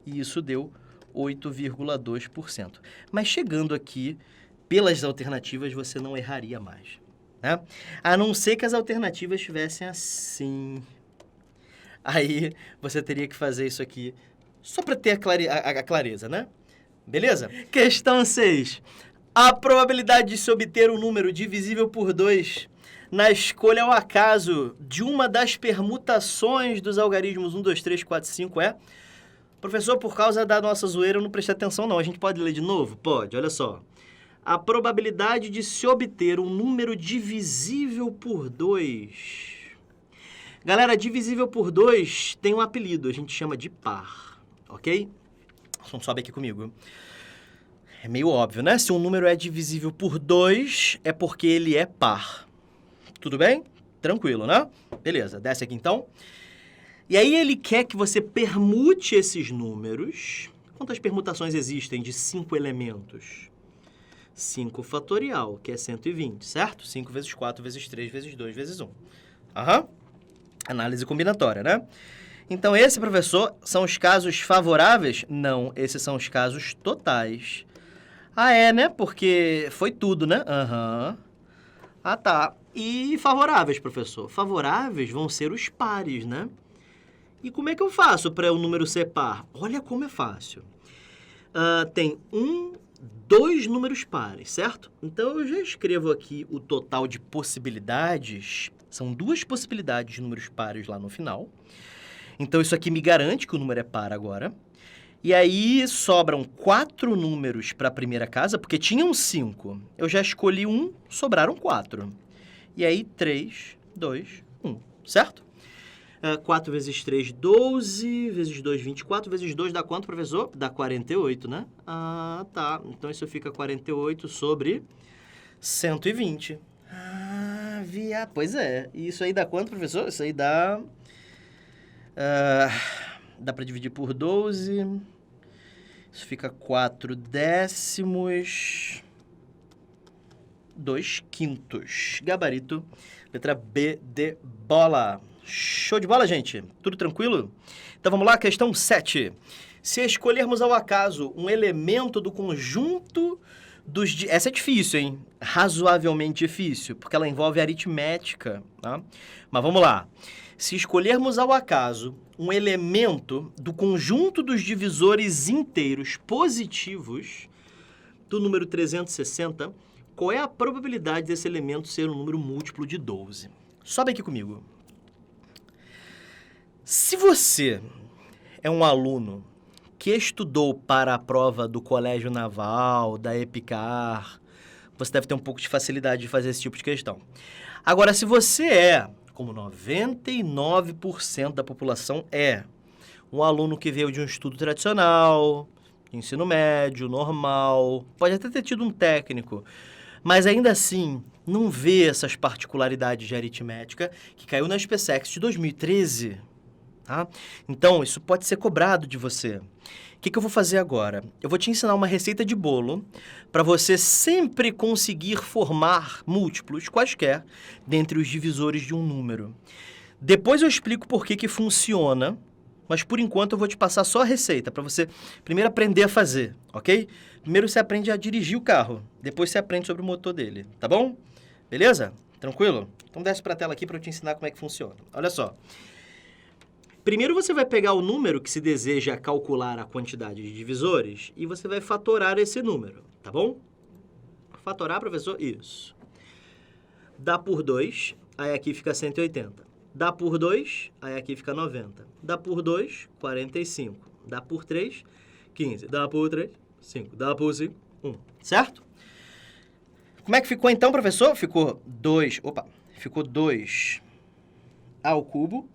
e isso deu 8,2%. Mas chegando aqui, pelas alternativas, você não erraria mais, né? A não ser que as alternativas estivessem assim. Aí você teria que fazer isso aqui só para ter a clareza, né? Beleza? Questão 6. A probabilidade de se obter um número divisível por 2 na escolha ao acaso de uma das permutações dos algarismos 1, 2, 3, 4, 5 é... Professor, por causa da nossa zoeira, eu não prestei atenção não. A gente pode ler de novo? Pode, olha só. A probabilidade de se obter um número divisível por 2... Galera, divisível por 2 tem um apelido, a gente chama de par, ok? Então sobe aqui comigo. É meio óbvio, né? Se um número é divisível por 2, é porque ele é par. Tudo bem? Tranquilo, né? Beleza, desce aqui então. E aí ele quer que você permute esses números. Quantas permutações existem de 5 elementos? 5 fatorial, que é 120, certo? 5 vezes 4 vezes 3 vezes 2 vezes 1. Aham. Análise combinatória, né? Então, esse, professor, são os casos favoráveis? Não, esses são os casos totais. Ah, é, né? Porque foi tudo, né? Aham. Ah, tá. E favoráveis, professor? Favoráveis vão ser os pares, né? E como é que eu faço para o número ser par? Olha como é fácil. Tem 2 números pares, certo? Então, eu já escrevo aqui o total de possibilidades. São 2 possibilidades de números pares lá no final. Então, isso aqui me garante que o número é par agora. E aí, sobram 4 números para a primeira casa, porque tinham 5. Eu já escolhi 1, sobraram 4. E aí, 3, 2, 1, certo? 4 vezes 3, 12, vezes 2, 24, vezes 2 dá quanto, professor? Dá 48, né? Ah, tá. Então, isso fica 48 sobre 120. Pois é. E isso aí dá quanto, professor? Isso aí dá... dá para dividir por 12. Isso fica 4 décimos. 2 quintos. Gabarito, letra B de bola. Show de bola, gente? Tudo tranquilo? Então vamos lá, questão 7. Se escolhermos ao acaso um elemento do conjunto dos... Essa é difícil, hein? Razoavelmente difícil, porque ela envolve aritmética, tá? Mas vamos lá. Se escolhermos ao acaso um elemento do conjunto dos divisores inteiros positivos do número 360, qual é a probabilidade desse elemento ser um número múltiplo de 12? Sobe aqui comigo. Se você é um aluno que estudou para a prova do Colégio Naval, da EPICAR, você deve ter um pouco de facilidade de fazer esse tipo de questão. Agora, se você é, como 99% da população é, um aluno que veio de um estudo tradicional, de ensino médio, normal, pode até ter tido um técnico, mas ainda assim não vê essas particularidades de aritmética que caiu na SPSEX de 2013. Tá? Então, isso pode ser cobrado de você. O que eu vou fazer agora? Eu vou te ensinar uma receita de bolo para você sempre conseguir formar múltiplos quaisquer dentre os divisores de um número. Depois eu explico por que funciona, mas por enquanto eu vou te passar só a receita para você primeiro aprender a fazer, ok? Primeiro você aprende a dirigir o carro, depois você aprende sobre o motor dele, tá bom? Beleza? Tranquilo? Então desce para a tela aqui para eu te ensinar como é que funciona. Olha só. Primeiro você vai pegar o número que se deseja calcular a quantidade de divisores e você vai fatorar esse número, tá bom? Fatorar, professor? Isso. Dá por 2, aí aqui fica 180. Dá por 2, aí aqui fica 90. Dá por 2, 45. Dá por 3, 15. Dá por 3, 5. Dá por 5, 1. Certo? Como é que ficou então, professor? Ficou 2 ao cubo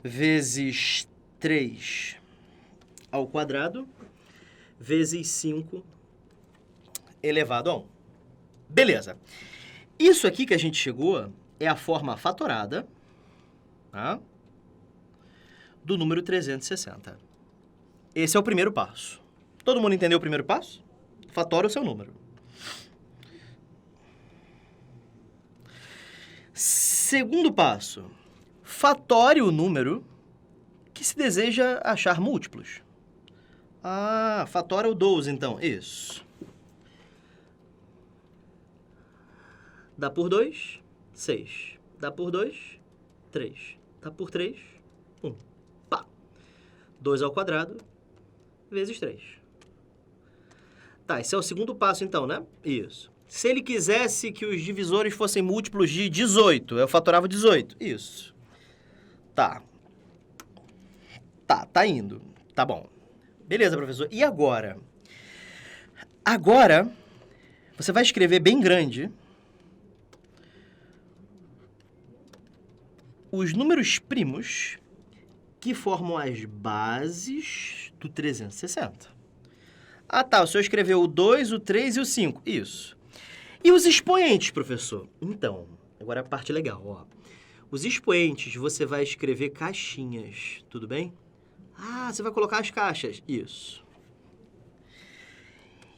vezes 3 ao quadrado vezes 5 elevado a 1. Beleza. Isso aqui que a gente chegou é a forma fatorada, tá, do número 360. Esse é o primeiro passo. Todo mundo entendeu o primeiro passo? Fatora o seu número. Segundo passo, fatore o número que se deseja achar múltiplos. Ah, fatora o 12, então. Isso. Dá por 2, 6. Dá por 2, 3. Dá por 3, 1. Pá. 2 ao quadrado vezes 3. Tá, esse é o segundo passo, então, né? Isso. Se ele quisesse que os divisores fossem múltiplos de 18, eu fatorava 18. Isso. Tá. Tá indo. Tá bom. Beleza, professor. E agora? Agora, você vai escrever bem grande os números primos que formam as bases do 360. Ah, tá. O senhor escreveu o 2, o 3 e o 5. Isso. E os expoentes, professor? Então, agora a parte legal, ó. Os expoentes, você vai escrever caixinhas, tudo bem? Ah, você vai colocar as caixas. Isso.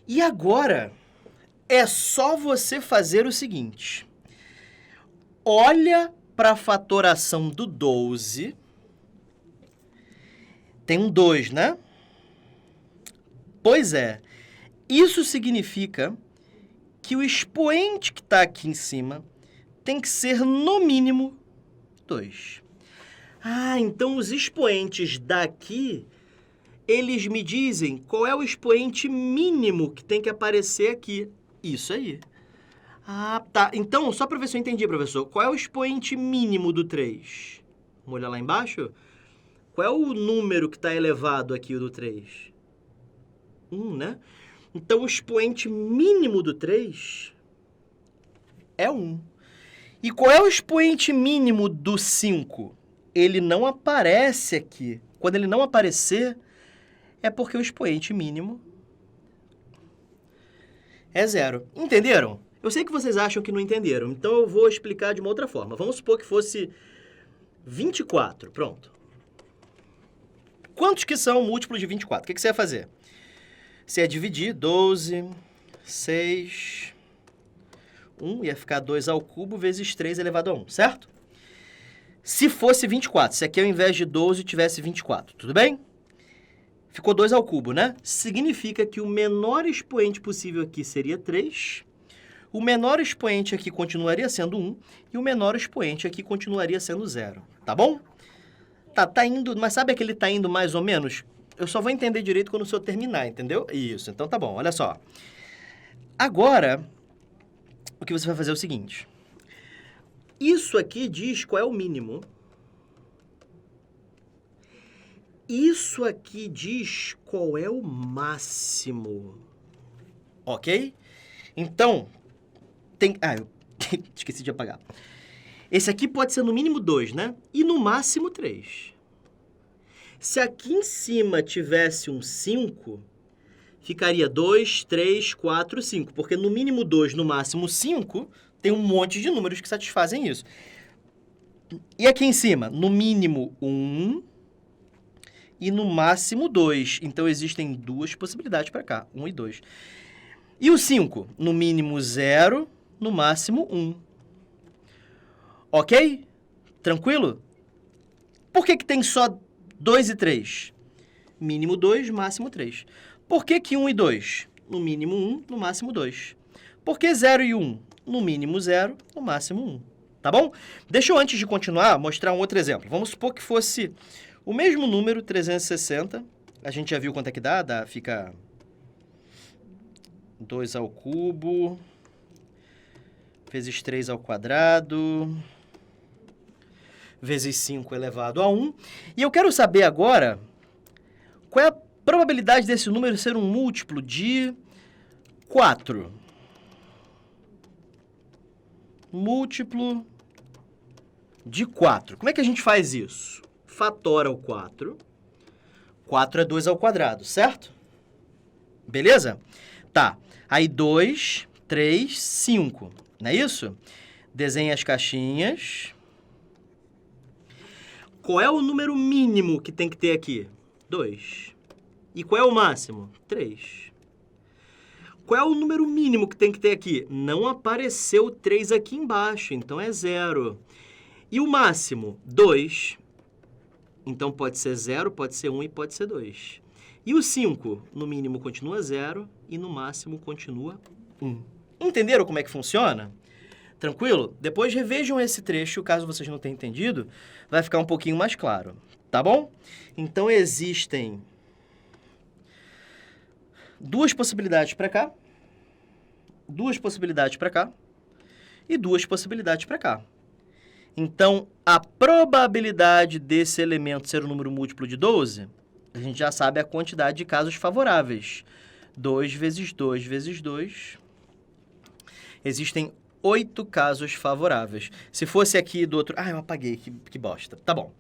E agora, é só você fazer o seguinte. Olha para a fatoração do 12. Tem um 2, né? Pois é. Isso significa que o expoente que está aqui em cima tem que ser, no mínimo, 2. Ah, então os expoentes daqui, eles me dizem qual é o expoente mínimo que tem que aparecer aqui. Isso aí. Ah, tá. Então, só para ver se eu entendi, professor, qual é o expoente mínimo do 3? Vamos olhar lá embaixo? Qual é o número que está elevado aqui, o do 3? 1, né? Então, o expoente mínimo do 3 é 1. E qual é o expoente mínimo do 5? Ele não aparece aqui. Quando ele não aparecer, é porque o expoente mínimo é 0. Entenderam? Eu sei que vocês acham que não entenderam, então eu vou explicar de uma outra forma. Vamos supor que fosse 24. Pronto. Quantos que são múltiplos de 24? O que você vai fazer? Você ia dividir 12, 6, 1, ia ficar 2 ao cubo vezes 3 elevado a 1, certo? Se fosse 24, se aqui ao invés de 12 tivesse 24, tudo bem? Ficou 2 ao cubo, né? Significa que o menor expoente possível aqui seria 3, o menor expoente aqui continuaria sendo 1 e o menor expoente aqui continuaria sendo 0, tá bom? Tá indo, mas sabe aquele tá indo mais ou menos? Eu só vou entender direito quando o senhor terminar, entendeu? Isso, então tá bom, olha só. Agora, o que você vai fazer é o seguinte. Isso aqui diz qual é o mínimo. Isso aqui diz qual é o máximo. Ok? Então, tem... Ah, eu esqueci de apagar. Esse aqui pode ser no mínimo 2, né? E no máximo 3. Se aqui em cima tivesse um 5, ficaria 2, 3, 4, 5. Porque no mínimo 2, no máximo 5, tem um monte de números que satisfazem isso. E aqui em cima, no mínimo 1 e no máximo 2. Então, existem duas possibilidades para cá, 1 e 2. E o 5? No mínimo 0, no máximo 1. Ok? Tranquilo? Por que tem só 2 e 3? Mínimo 2, máximo 3. Por que 1 e 2? No mínimo 1, no máximo 2. Por que 0 e 1? No mínimo 0, no máximo 1. Tá bom? Deixa eu, antes de continuar, mostrar um outro exemplo. Vamos supor que fosse o mesmo número, 360. A gente já viu quanto é que dá? Fica 2 ao cubo, vezes 3 ao quadrado, vezes 5 elevado a 1. E eu quero saber agora qual é a probabilidade desse número ser um múltiplo de 4. Múltiplo de 4. Como é que a gente faz isso? Fatora o 4. 4 é 2 ao quadrado, certo? Beleza? Tá. Aí 2 3, 5. Não é isso? Desenhe as caixinhas. Qual é o número mínimo que tem que ter aqui? 2. E qual é o máximo? 3. Qual é o número mínimo que tem que ter aqui? Não apareceu 3 aqui embaixo, então é 0. E o máximo? 2. Então pode ser 0, pode ser 1 e pode ser 2. E o 5? No mínimo continua 0 e no máximo continua 1. Entenderam como é que funciona? Tranquilo? Depois revejam esse trecho, caso vocês não tenham entendido, vai ficar um pouquinho mais claro, tá bom? Então existem duas possibilidades para cá, duas possibilidades para cá e duas possibilidades para cá. Então, a probabilidade desse elemento ser um número múltiplo de 12, a gente já sabe a quantidade de casos favoráveis. 2 vezes 2 vezes 2. Existem 8 casos favoráveis. Se fosse aqui do outro... Ah, eu apaguei, que bosta. Tá bom.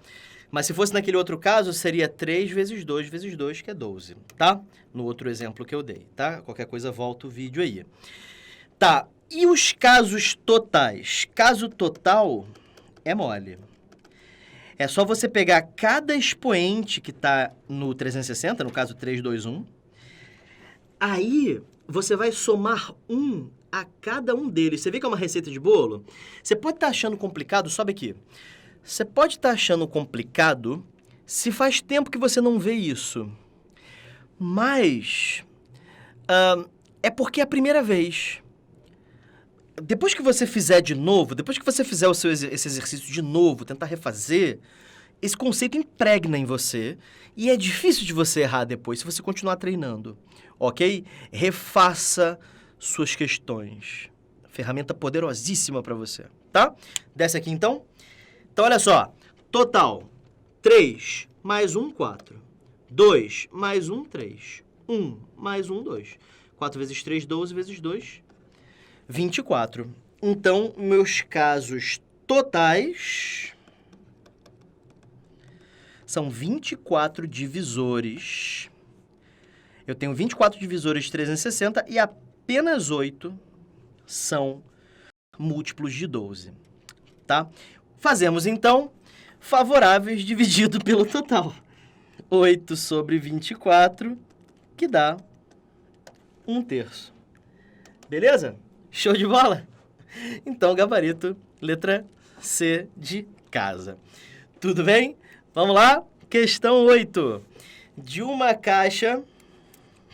Mas se fosse naquele outro caso, seria 3 vezes 2 vezes 2, que é 12, tá? No outro exemplo que eu dei, tá? Qualquer coisa, volta o vídeo aí. Tá, e os casos totais? Caso total é mole. É só você pegar cada expoente que está no 360, no caso 3, 2, 1. Aí, você vai somar 1 a cada um deles. Você vê que é uma receita de bolo? Você pode estar achando complicado, sobe aqui. Você pode estar achando complicado se faz tempo que você não vê isso. Mas é porque é a primeira vez. Depois que você fizer de novo, depois que você fizer esse exercício de novo, tentar refazer, esse conceito impregna em você e é difícil de você errar depois se você continuar treinando, ok? Refaça suas questões. Ferramenta poderosíssima para você, tá? Desce aqui então. Então, olha só. Total, 3 mais 1, 4. 2 mais 1, 3. 1 mais 1, 2. 4 vezes 3, 12 vezes 2, 24. Então, meus casos totais são 24 divisores. Eu tenho 24 divisores de 360 e apenas 8 são múltiplos de 12, tá? Fazemos, então, favoráveis dividido pelo total. 8 sobre 24, que dá 1/3. Beleza? Show de bola? Então, gabarito, letra C de casa. Tudo bem? Vamos lá? Questão 8. De uma caixa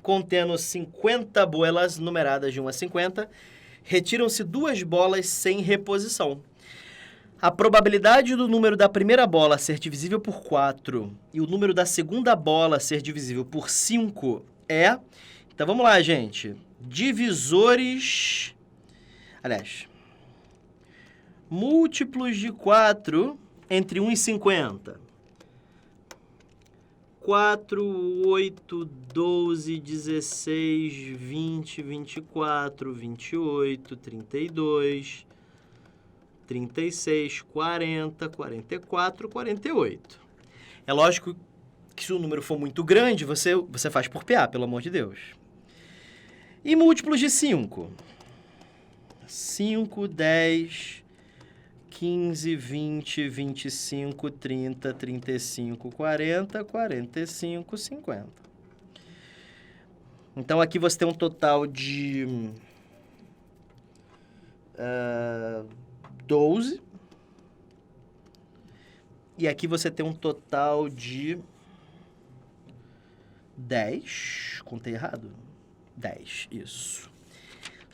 contendo 50 bolas numeradas de 1 a 50, retiram-se 2 bolas sem reposição. A probabilidade do número da primeira bola ser divisível por 4 e o número da segunda bola ser divisível por 5 é... Então, vamos lá, gente. Divisores... Aliás, múltiplos de 4 entre 1 e 50. 4, 8, 12, 16, 20, 24, 28, 32, 36, 40, 44, 48. É lógico que se o número for muito grande, você faz por PA, pelo amor de Deus. E múltiplos de 5. 5, 10, 15, 20, 25, 30, 35, 40, 45, 50. Então, aqui você tem um total de 12. E aqui você tem um total de 10. Contei errado? 10, isso.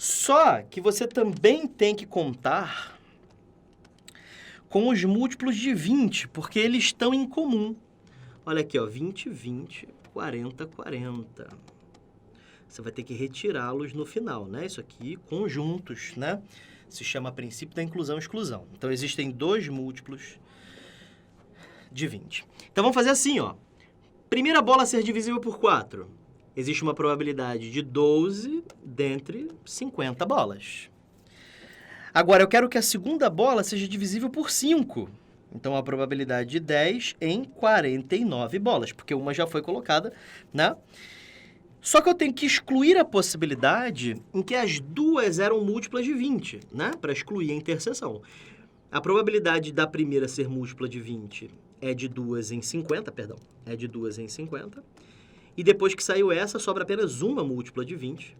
Só que você também tem que contar com os múltiplos de 20, porque eles estão em comum. Olha aqui, ó, 20, 20, 40, 40. Você vai ter que retirá-los no final, né? Isso aqui, conjuntos, né? Se chama princípio da inclusão e exclusão. Então, existem 2 múltiplos de 20. Então, vamos fazer assim, ó. Primeira bola ser divisível por 4. Existe uma probabilidade de 12 dentre 50 bolas. Agora, eu quero que a segunda bola seja divisível por 5. Então, a probabilidade de 10 em 49 bolas, porque uma já foi colocada, né? Só que eu tenho que excluir a possibilidade em que as duas eram múltiplas de 20, né? Para excluir a interseção. A probabilidade da primeira ser múltipla de 20 é de 2 em 50, perdão, é de 2 em 50. E depois que saiu essa, sobra apenas uma múltipla de 20,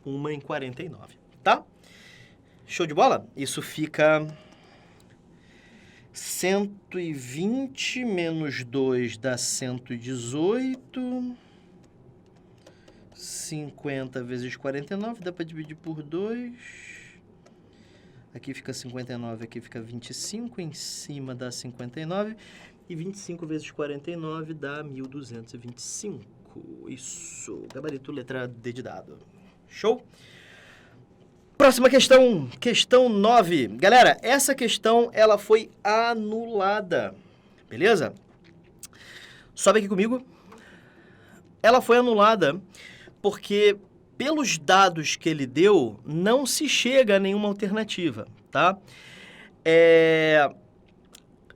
uma em 49, tá? Show de bola? Isso fica 120 menos 2 dá 118. 50 vezes 49, dá para dividir por 2. Aqui fica 59, aqui fica 25, em cima dá 59. E 25 vezes 49 dá 1.225. Isso, gabarito, letra D de dado. Show? Próxima questão, questão 9. Galera, essa questão, ela foi anulada, beleza? Sobe aqui comigo. Ela foi anulada porque, pelos dados que ele deu, não se chega a nenhuma alternativa, tá?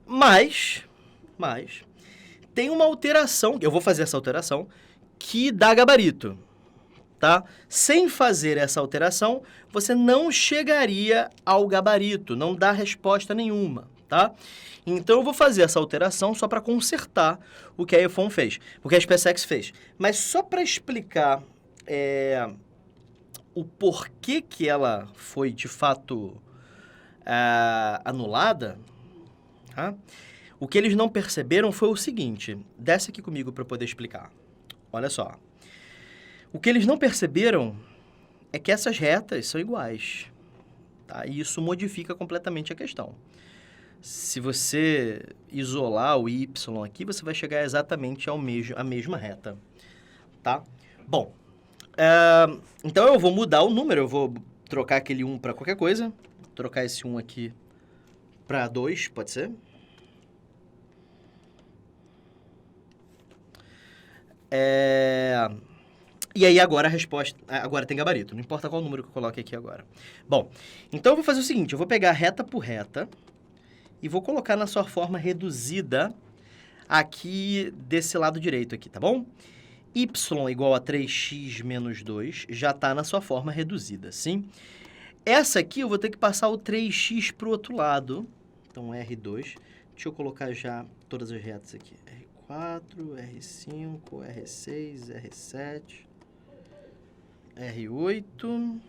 Mas, tem uma alteração, eu vou fazer essa alteração, que dá gabarito, tá? Sem fazer essa alteração, você não chegaria ao gabarito, não dá resposta nenhuma, tá? Então, eu vou fazer essa alteração só para consertar o que a EFON fez, o que a SpaceX fez. Mas só para explicar o porquê que ela foi, de fato, anulada, tá? O que eles não perceberam foi o seguinte, desce aqui comigo para eu poder explicar. Olha só. O que eles não perceberam é que essas retas são iguais, tá? E isso modifica completamente a questão. Se você isolar o y aqui, você vai chegar exatamente à mesma reta, tá? Bom, então eu vou mudar o número, eu vou trocar aquele 1 para qualquer coisa, trocar esse 1 aqui para 2, pode ser? E aí agora a resposta, agora tem gabarito, não importa qual número que eu coloque aqui agora. Bom, então eu vou fazer o seguinte, eu vou pegar reta por reta e vou colocar na sua forma reduzida aqui desse lado direito aqui, tá bom? Y igual a 3x menos 2 já está na sua forma reduzida, sim? Essa aqui eu vou ter que passar o 3x para o outro lado, então R2. Deixa eu colocar já todas as retas aqui. R4, R5, R6, R7, R8.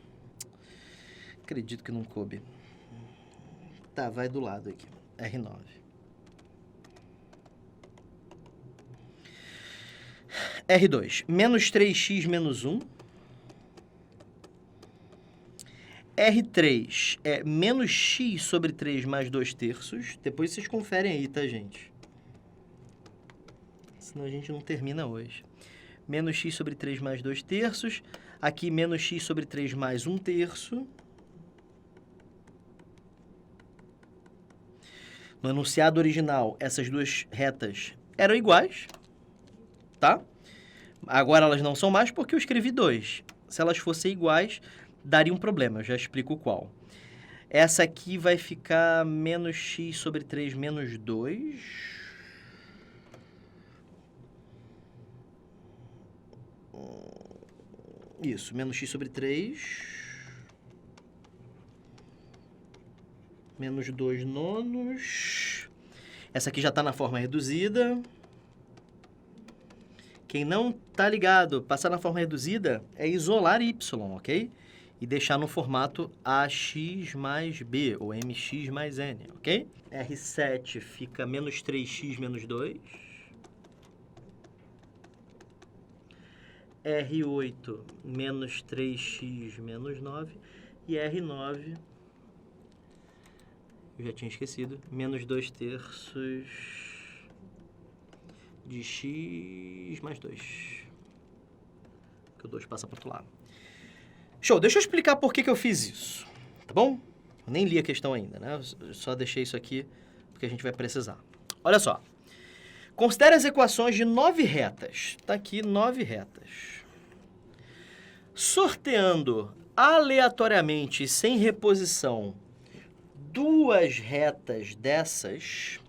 Acredito que não coube. Tá, vai do lado aqui. R9. R2, menos 3x menos 1. R3 é menos x sobre 3 mais 2 terços. Depois vocês conferem aí, tá, gente? Senão a gente não termina hoje. Menos x sobre 3 mais 2 terços. Aqui, menos x sobre 3 mais 1 terço. No enunciado original, essas duas retas eram iguais, tá? Agora elas não são mais porque eu escrevi 2. Se elas fossem iguais, daria um problema, eu já explico qual. Essa aqui vai ficar menos x sobre 3 menos 2. Isso, menos x sobre 3. Menos 2 nonos. Essa aqui já está na forma reduzida. Quem não tá ligado, passar na forma reduzida é isolar y, ok? E deixar no formato ax mais b, ou mx mais n, ok? R7 fica menos 3x menos 2. R8 menos 3x menos 9. E R9... eu já tinha esquecido, menos 2 terços de x mais 2. Que o 2 passa para o outro lado. Show, deixa eu explicar por que eu fiz isso, tá bom? Eu nem li a questão ainda, né? Eu só deixei isso aqui porque a gente vai precisar. Olha só. Considere as equações de 9 retas. Tá aqui 9 retas. Sorteando aleatoriamente, sem reposição, duas retas dessas,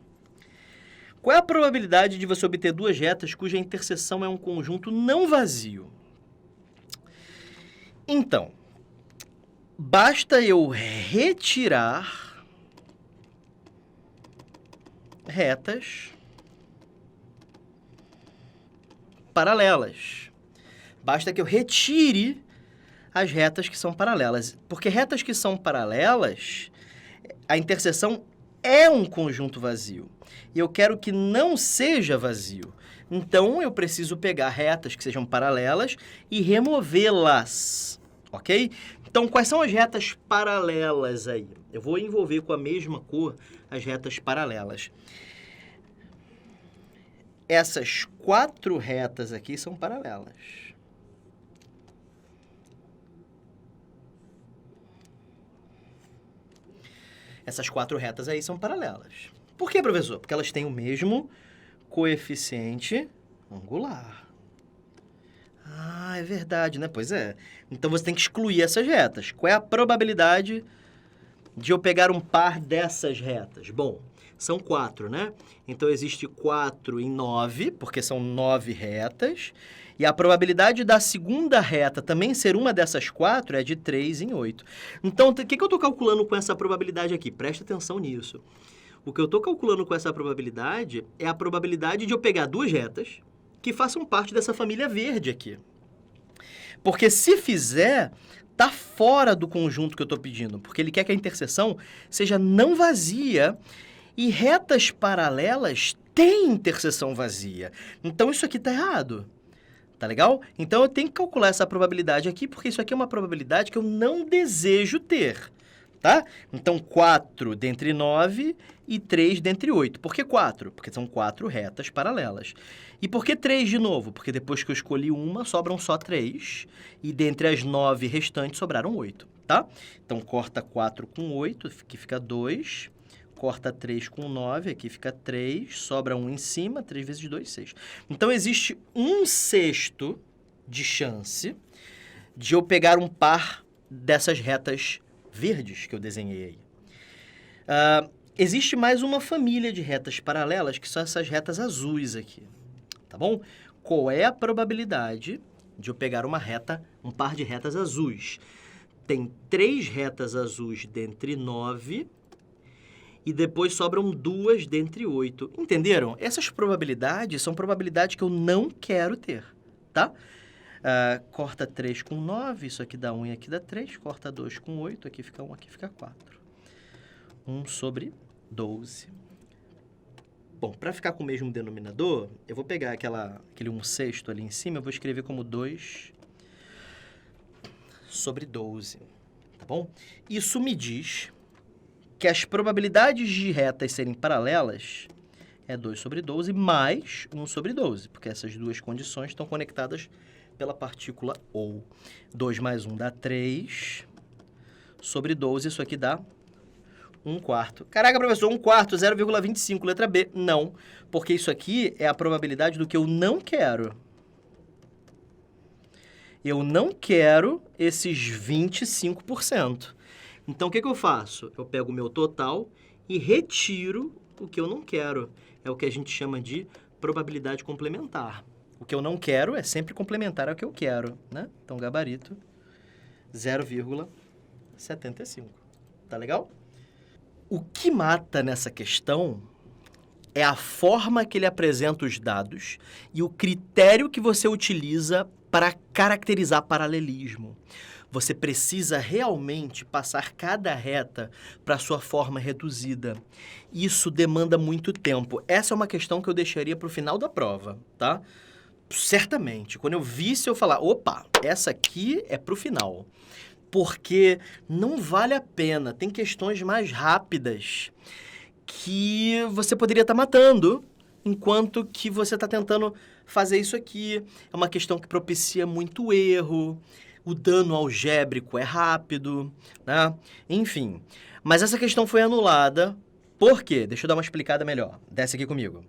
qual é a probabilidade de você obter duas retas cuja interseção é um conjunto não vazio, Então, basta eu retirar retas paralelas. Basta que eu retire as retas que são paralelas. Porque retas que são paralelas, a interseção é um conjunto vazio. E eu quero que não seja vazio. Então, eu preciso pegar retas que sejam paralelas e removê-las, ok? Então, quais são as retas paralelas aí? Eu vou envolver com a mesma cor as retas paralelas. Essas 4 retas aqui são paralelas. Essas 4 retas aí são paralelas. Por quê, professor? Porque elas têm o mesmo coeficiente angular. Ah, é verdade, né? Pois é. Então, você tem que excluir essas retas. Qual é a probabilidade de eu pegar um par dessas retas? Bom, são 4, né? Então, existe 4 em 9, porque são 9 retas. E a probabilidade da segunda reta também ser uma dessas 4 é de 3 em 8. Então, o que eu estou calculando com essa probabilidade aqui? Presta atenção nisso. O que eu estou calculando com essa probabilidade é a probabilidade de eu pegar 2 retas que façam parte dessa família verde aqui. Porque se fizer, tá fora do conjunto que eu estou pedindo, porque ele quer que a interseção seja não vazia e retas paralelas têm interseção vazia. Então, isso aqui está errado. Tá legal? Então, eu tenho que calcular essa probabilidade aqui, porque isso aqui é uma probabilidade que eu não desejo ter. Tá? Então, 4 dentre 9 e 3 dentre 8. Por que 4? Porque são 4 retas paralelas. E por que 3 de novo? Porque depois que eu escolhi uma, sobram só 3. E dentre as 9 restantes, sobraram 8. Tá? Então, corta 4 com 8, que fica 2. Corta 3 com 9, aqui fica 3. Sobra 1 em cima, 3 vezes 2, 6. Então, existe 1/6 de chance de eu pegar um par dessas retas verdes que eu desenhei aí. Existe mais uma família de retas paralelas, que são essas retas azuis aqui, tá bom? Qual é a probabilidade de eu pegar um par de retas azuis? Tem 3 retas azuis dentre 9 e depois sobram 2 dentre 8. Entenderam? Essas probabilidades são probabilidades que eu não quero ter, tá? Corta 3 com 9, isso aqui dá 1 e aqui dá 3. Corta 2 com 8, aqui fica 1, aqui fica 4. 1 sobre 12. Bom, para ficar com o mesmo denominador, eu vou pegar aquele 1/6 ali em cima, eu vou escrever como 2 sobre 12, tá bom? Isso me diz que as probabilidades de retas serem paralelas é 2 sobre 12 mais 1 sobre 12, porque essas duas condições estão conectadas pela partícula ou. 2 mais 1 dá 3 sobre 12, isso aqui dá 1/4. Caraca, professor, 1/4, 0,25, letra B. Não, porque isso aqui é a probabilidade do que eu não quero. Eu não quero esses 25%. Então, o que eu faço? Eu pego o meu total e retiro o que eu não quero. É o que a gente chama de probabilidade complementar. O que eu não quero é sempre complementar ao que eu quero, né? Então, gabarito, 0,75. Tá legal? O que mata nessa questão é a forma que ele apresenta os dados e o critério que você utiliza para caracterizar paralelismo. Você precisa realmente passar cada reta para sua forma reduzida. Isso demanda muito tempo. Essa é uma questão que eu deixaria para o final da prova, tá? Certamente. Quando eu visse, eu falar, opa, essa aqui é para o final. Porque não vale a pena. Tem questões mais rápidas que você poderia estar matando, enquanto que você está tentando fazer isso aqui. É uma questão que propicia muito erro. O dano algébrico é rápido, né? Enfim. Mas essa questão foi anulada. Por quê? Deixa eu dar uma explicada melhor. Desce aqui comigo.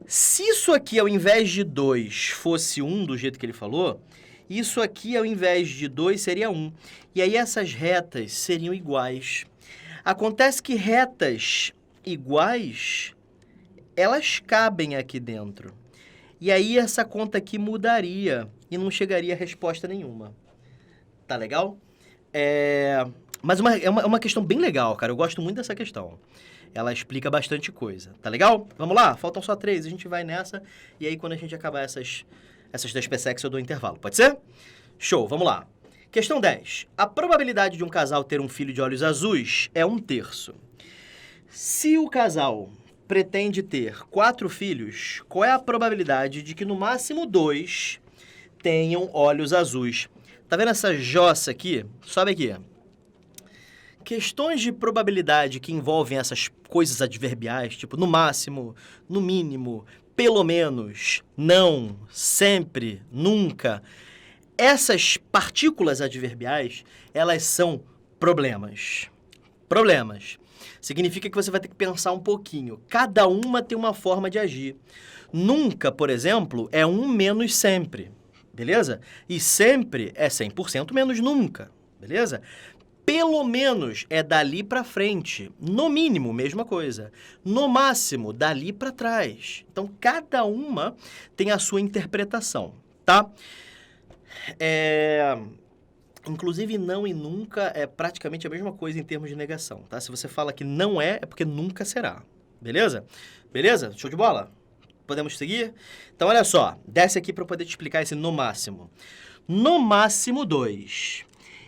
Se isso aqui, ao invés de 2, fosse 1, do jeito que ele falou, isso aqui, ao invés de 2, seria 1. E aí, essas retas seriam iguais. Acontece que retas iguais, elas cabem aqui dentro. E aí, essa conta aqui mudaria e não chegaria a resposta nenhuma. Tá legal? Mas é uma questão bem legal, cara. Eu gosto muito dessa questão. Ela explica bastante coisa. Tá legal? Vamos lá? Faltam só 3. A gente vai nessa. E aí, quando a gente acabar essas 2 PSECs, eu dou intervalo. Pode ser? Show, vamos lá. Questão 10. A probabilidade de um casal ter um filho de olhos azuis é 1/3. Se o casal pretende ter 4 filhos, qual é a probabilidade de que no máximo 2 tenham olhos azuis? Tá vendo essa jossa aqui? Sobe aqui. Questões de probabilidade que envolvem essas coisas adverbiais, tipo no máximo, no mínimo, pelo menos, não, sempre, nunca. Essas partículas adverbiais, elas são problemas. Problemas. Significa que você vai ter que pensar um pouquinho. Cada uma tem uma forma de agir. Nunca, por exemplo, é 1 menos sempre, beleza? E sempre é 100% menos nunca, beleza? Pelo menos é dali para frente. No mínimo, mesma coisa. No máximo, dali para trás. Então, cada uma tem a sua interpretação, tá? Inclusive, não e nunca é praticamente a mesma coisa em termos de negação, tá? Se você fala que não é porque nunca será. Beleza? Beleza? Show de bola? Podemos seguir? Então, olha só. Desce aqui para eu poder te explicar esse no máximo. No máximo 2.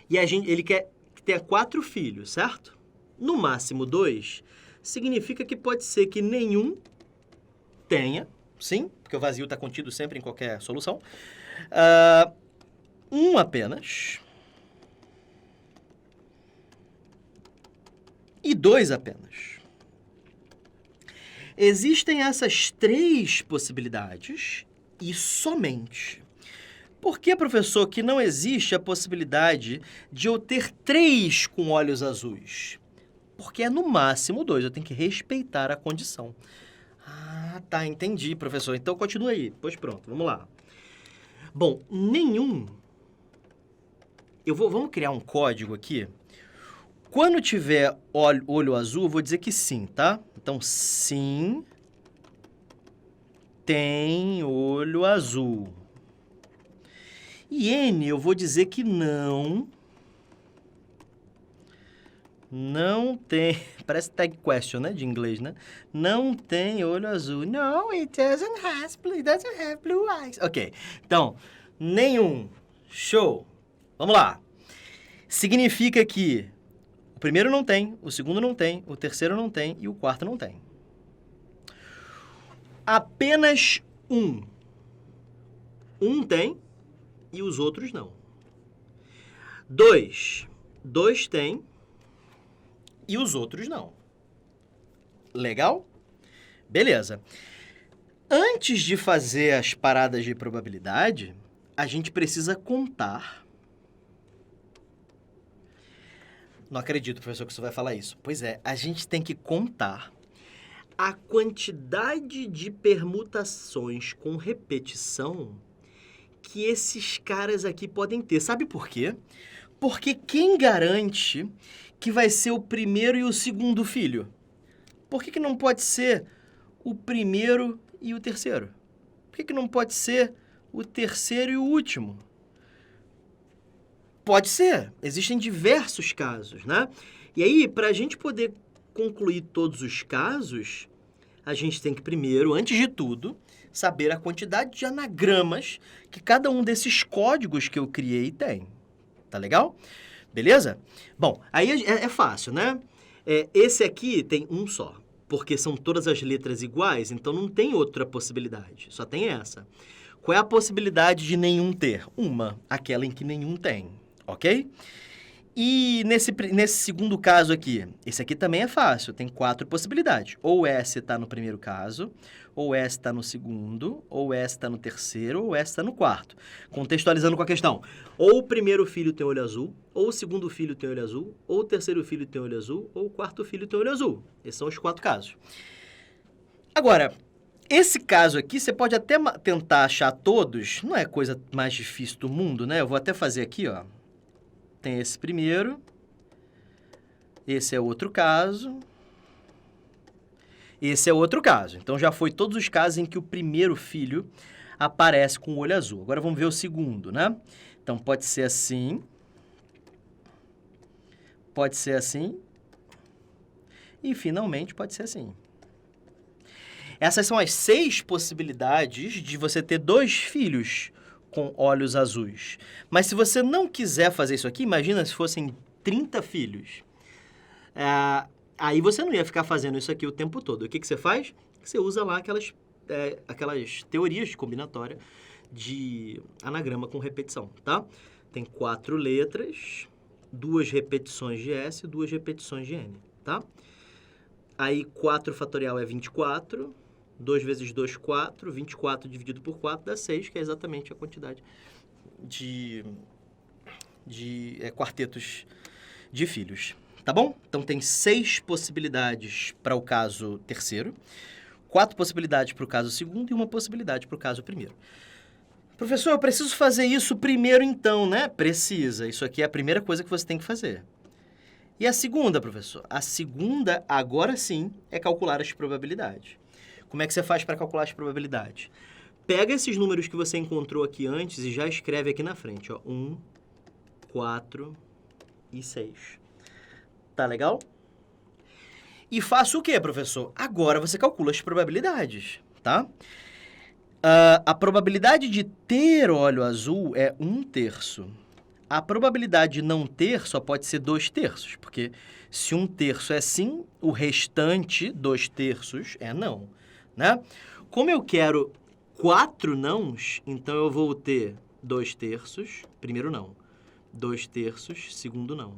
E ele quer ter 4 filhos, certo? No máximo 2 significa que pode ser que nenhum tenha, sim, porque o vazio está contido sempre em qualquer solução. 1 apenas. E 2 apenas. Existem essas 3 possibilidades e somente. Por que, professor, que não existe a possibilidade de eu ter 3 com olhos azuis? Porque é no máximo 2, eu tenho que respeitar a condição. Ah, tá, entendi, professor. Então continua aí. Pois pronto, vamos lá. Bom, nenhum. Vamos criar um código aqui. Quando tiver olho azul, eu vou dizer que sim, tá? Então, sim, tem olho azul. E N, eu vou dizer que não tem... Parece tag question, né? De inglês, né? Não tem olho azul. No, it doesn't have blue eyes. Ok, então, nenhum. Show. Vamos lá. Significa que o primeiro não tem, o segundo não tem, o terceiro não tem e o quarto não tem. Apenas um. Um tem e os outros não. 2. 2 tem e os outros não. Legal? Beleza. Antes de fazer as paradas de probabilidade, a gente precisa contar. Não acredito, professor, que você vai falar isso. Pois é, a gente tem que contar a quantidade de permutações com repetição que esses caras aqui podem ter. Sabe por quê? Porque quem garante que vai ser o primeiro e o segundo filho? Por que não pode ser o primeiro e o terceiro? Por que não pode ser o terceiro e o último? Pode ser. Existem diversos casos, né? E aí, para a gente poder concluir todos os casos, a gente tem que primeiro, antes de tudo, saber a quantidade de anagramas que cada um desses códigos que eu criei tem. Tá legal? Beleza? Bom, aí é fácil, né? Esse aqui tem um só, porque são todas as letras iguais, então não tem outra possibilidade, só tem essa. Qual é a possibilidade de nenhum ter? Uma, aquela em que nenhum tem, ok? E nesse segundo caso aqui, esse aqui também é fácil, tem 4 possibilidades. Ou S está no primeiro caso, ou S está no segundo, ou S está no terceiro, ou S está no quarto. Contextualizando com a questão, ou o primeiro filho tem olho azul, ou o segundo filho tem olho azul, ou o terceiro filho tem olho azul, ou o quarto filho tem olho azul. Esses são os 4 casos. Agora, esse caso aqui, você pode até tentar achar todos, não é a coisa mais difícil do mundo, né? Eu vou até fazer aqui, ó. Tem esse primeiro, esse é outro caso, esse é outro caso. Então, já foi todos os casos em que o primeiro filho aparece com o olho azul. Agora, vamos ver o segundo, né? Então, pode ser assim, pode ser assim. E, finalmente, pode ser assim. Essas são as 6 possibilidades de você ter 2 filhos com olhos azuis. Mas se você não quiser fazer isso aqui, imagina se fossem 30 filhos. Aí você não ia ficar fazendo isso aqui o tempo todo. O que você faz? Você usa lá aquelas teorias de combinatória de anagrama com repetição, tá? Tem 4 letras, 2 repetições de S e 2 repetições de N, tá? Aí 4 fatorial é 24, 2 vezes 2, 4, 24 dividido por 4 dá 6, que é exatamente a quantidade de quartetos de filhos, tá bom? Então tem 6 possibilidades para o caso terceiro, 4 possibilidades para o caso segundo e 1 possibilidade para o caso primeiro. Professor, eu preciso fazer isso primeiro então, né? Precisa. Isso aqui é a primeira coisa que você tem que fazer. E a segunda, professor? A segunda, agora sim, é calcular as probabilidades. Como é que você faz para calcular as probabilidades? Pega esses números que você encontrou aqui antes e já escreve aqui na frente, ó. 1, 4 e 6. Tá legal? E faça o quê, professor? Agora você calcula as probabilidades, tá? A probabilidade de ter olho azul é 1/3. A probabilidade de não ter só pode ser 2/3, porque se 1/3 é sim, o restante, 2/3, é não, né? Como eu quero 4 nãos, então eu vou ter 2/3, primeiro não, 2/3, segundo não,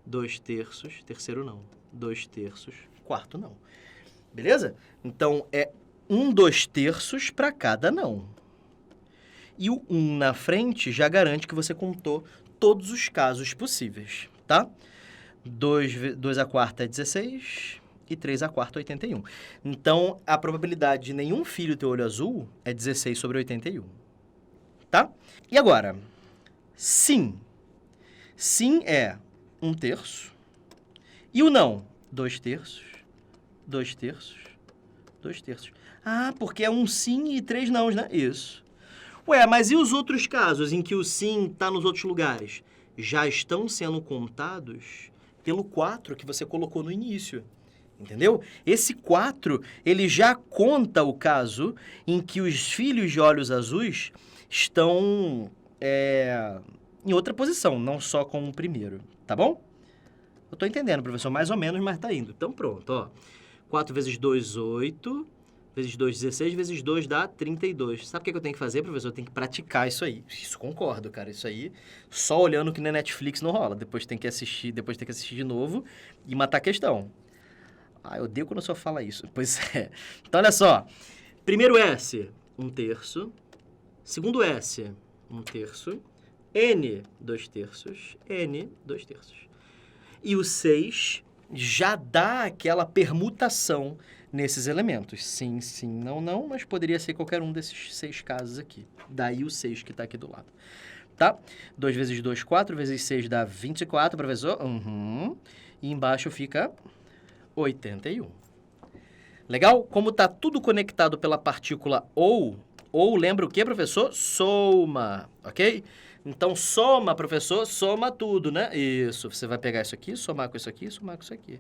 2/3, terceiro não, 2/3, quarto não. Beleza? Então, é 1/2 para cada não. E o 1 na frente já garante que você contou todos os casos possíveis, tá? 2 a quarta é 16 e 3 a quarta é 81. Então, a probabilidade de nenhum filho ter olho azul é 16 sobre 81, tá? E agora, sim. Sim é 1/3. E o não? 2/3, 2/3, 2/3. Ah, porque é um sim e 3 nãos, né? Isso. Ué, mas e os outros casos em que o sim está nos outros lugares? Já estão sendo contados pelo 4 que você colocou no início, entendeu? Esse 4, ele já conta o caso em que os filhos de olhos azuis estão em outra posição, não só com o primeiro, tá bom? Eu tô entendendo, professor, mais ou menos, mas tá indo. Então pronto, ó. 4 vezes 2, 8... vezes 2, 16, vezes 2 dá 32. Sabe o que eu tenho que fazer, professor? Eu tenho que praticar isso aí. Isso, concordo, cara. Isso aí, só olhando que na Netflix não rola. Depois tem que assistir de novo e matar a questão. Ah, eu odeio quando o senhor fala isso. Pois é. Então, olha só. Primeiro S, 1/3. Segundo S, 1/3. N, 2/3. N, 2/3. E o 6 já dá aquela permutação nesses elementos. Sim, sim, não, não, mas poderia ser qualquer um desses 6 casos aqui. Daí o 6 que está aqui do lado. Tá? 2 vezes 2, 4, vezes 6 dá 24, professor. E embaixo fica 81. Legal? Como está tudo conectado pela partícula ou lembra o que, professor? Soma, ok? Então, soma, professor, soma tudo, né? Isso, você vai pegar isso aqui, somar com isso aqui, somar com isso aqui.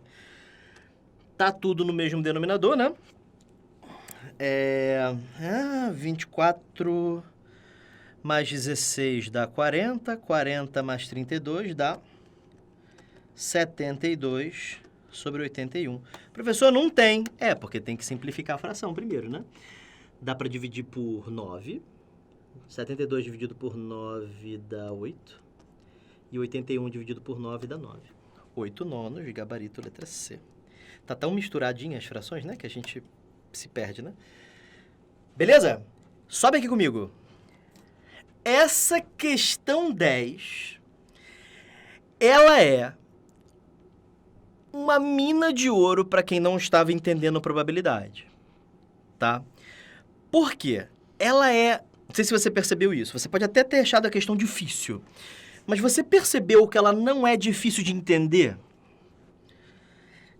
Tá tudo no mesmo denominador, né? 24 mais 16 dá 40, 40 mais 32 dá 72 sobre 81. Professor, não tem. Porque tem que simplificar a fração primeiro, né? Dá para dividir por 9. 72 dividido por 9 dá 8. E 81 dividido por 9 dá 9. 8 nonos, gabarito, letra C. Tá tão misturadinha as frações, né? Que a gente se perde, né? Beleza? Sobe aqui comigo. Essa questão 10, ela é uma mina de ouro para quem não estava entendendo probabilidade, tá? Por quê? Ela é... Não sei se você percebeu isso. Você pode até ter achado a questão difícil. Mas você percebeu que ela não é difícil de entender?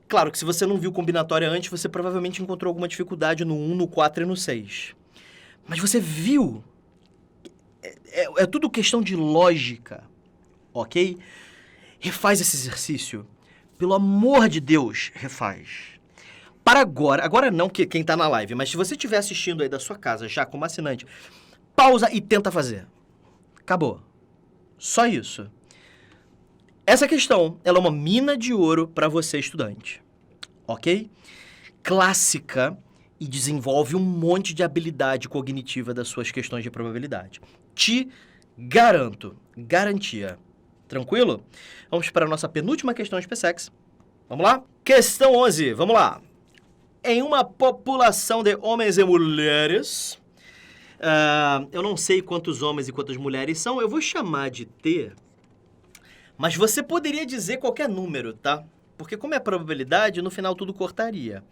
Claro que se você não viu combinatória antes, você provavelmente encontrou alguma dificuldade no 1, no 4 e no 6. Mas você viu? É tudo questão de lógica, ok? Refaz esse exercício. Pelo amor de Deus, refaz. Para agora não que quem tá na live, mas se você estiver assistindo aí da sua casa já como assinante, pausa e tenta fazer. Acabou. Só isso. Essa questão, ela é uma mina de ouro para você, estudante. Ok? Clássica e desenvolve um monte de habilidade cognitiva das suas questões de probabilidade. Te garanto. Garantia. Tranquilo? Vamos para a nossa penúltima questão de SpaceX. Vamos lá? Questão 11. Vamos lá. Em uma população de homens e mulheres, eu não sei quantos homens e quantas mulheres são, eu vou chamar de T, mas você poderia dizer qualquer número, tá? Porque como é probabilidade, no final tudo cortaria.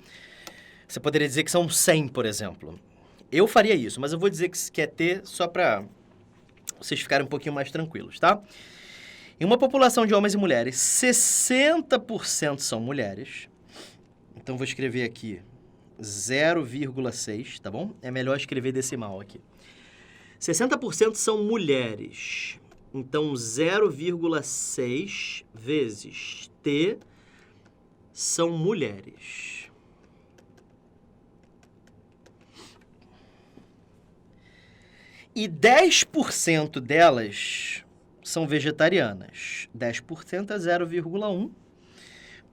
Você poderia dizer que são 100, por exemplo. Eu faria isso, mas eu vou dizer que é T só para vocês ficarem um pouquinho mais tranquilos, tá? Em uma população de homens e mulheres, 60% são mulheres. Então, vou escrever aqui 0,6, tá bom? É melhor escrever decimal aqui. 60% são mulheres. Então, 0,6 vezes T são mulheres. E 10% delas são vegetarianas. 10% é 0,1.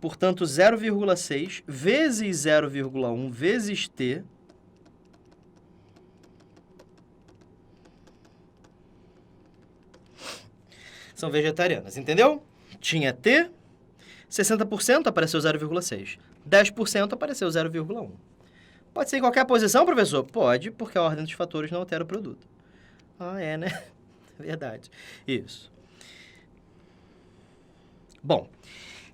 Portanto, 0,6 vezes 0,1 vezes T são vegetarianas, entendeu? Tinha T, 60% apareceu 0,6. 10% apareceu 0,1. Pode ser em qualquer posição, professor? Pode, porque a ordem dos fatores não altera o produto. Ah, é, né? Verdade. Isso. Bom,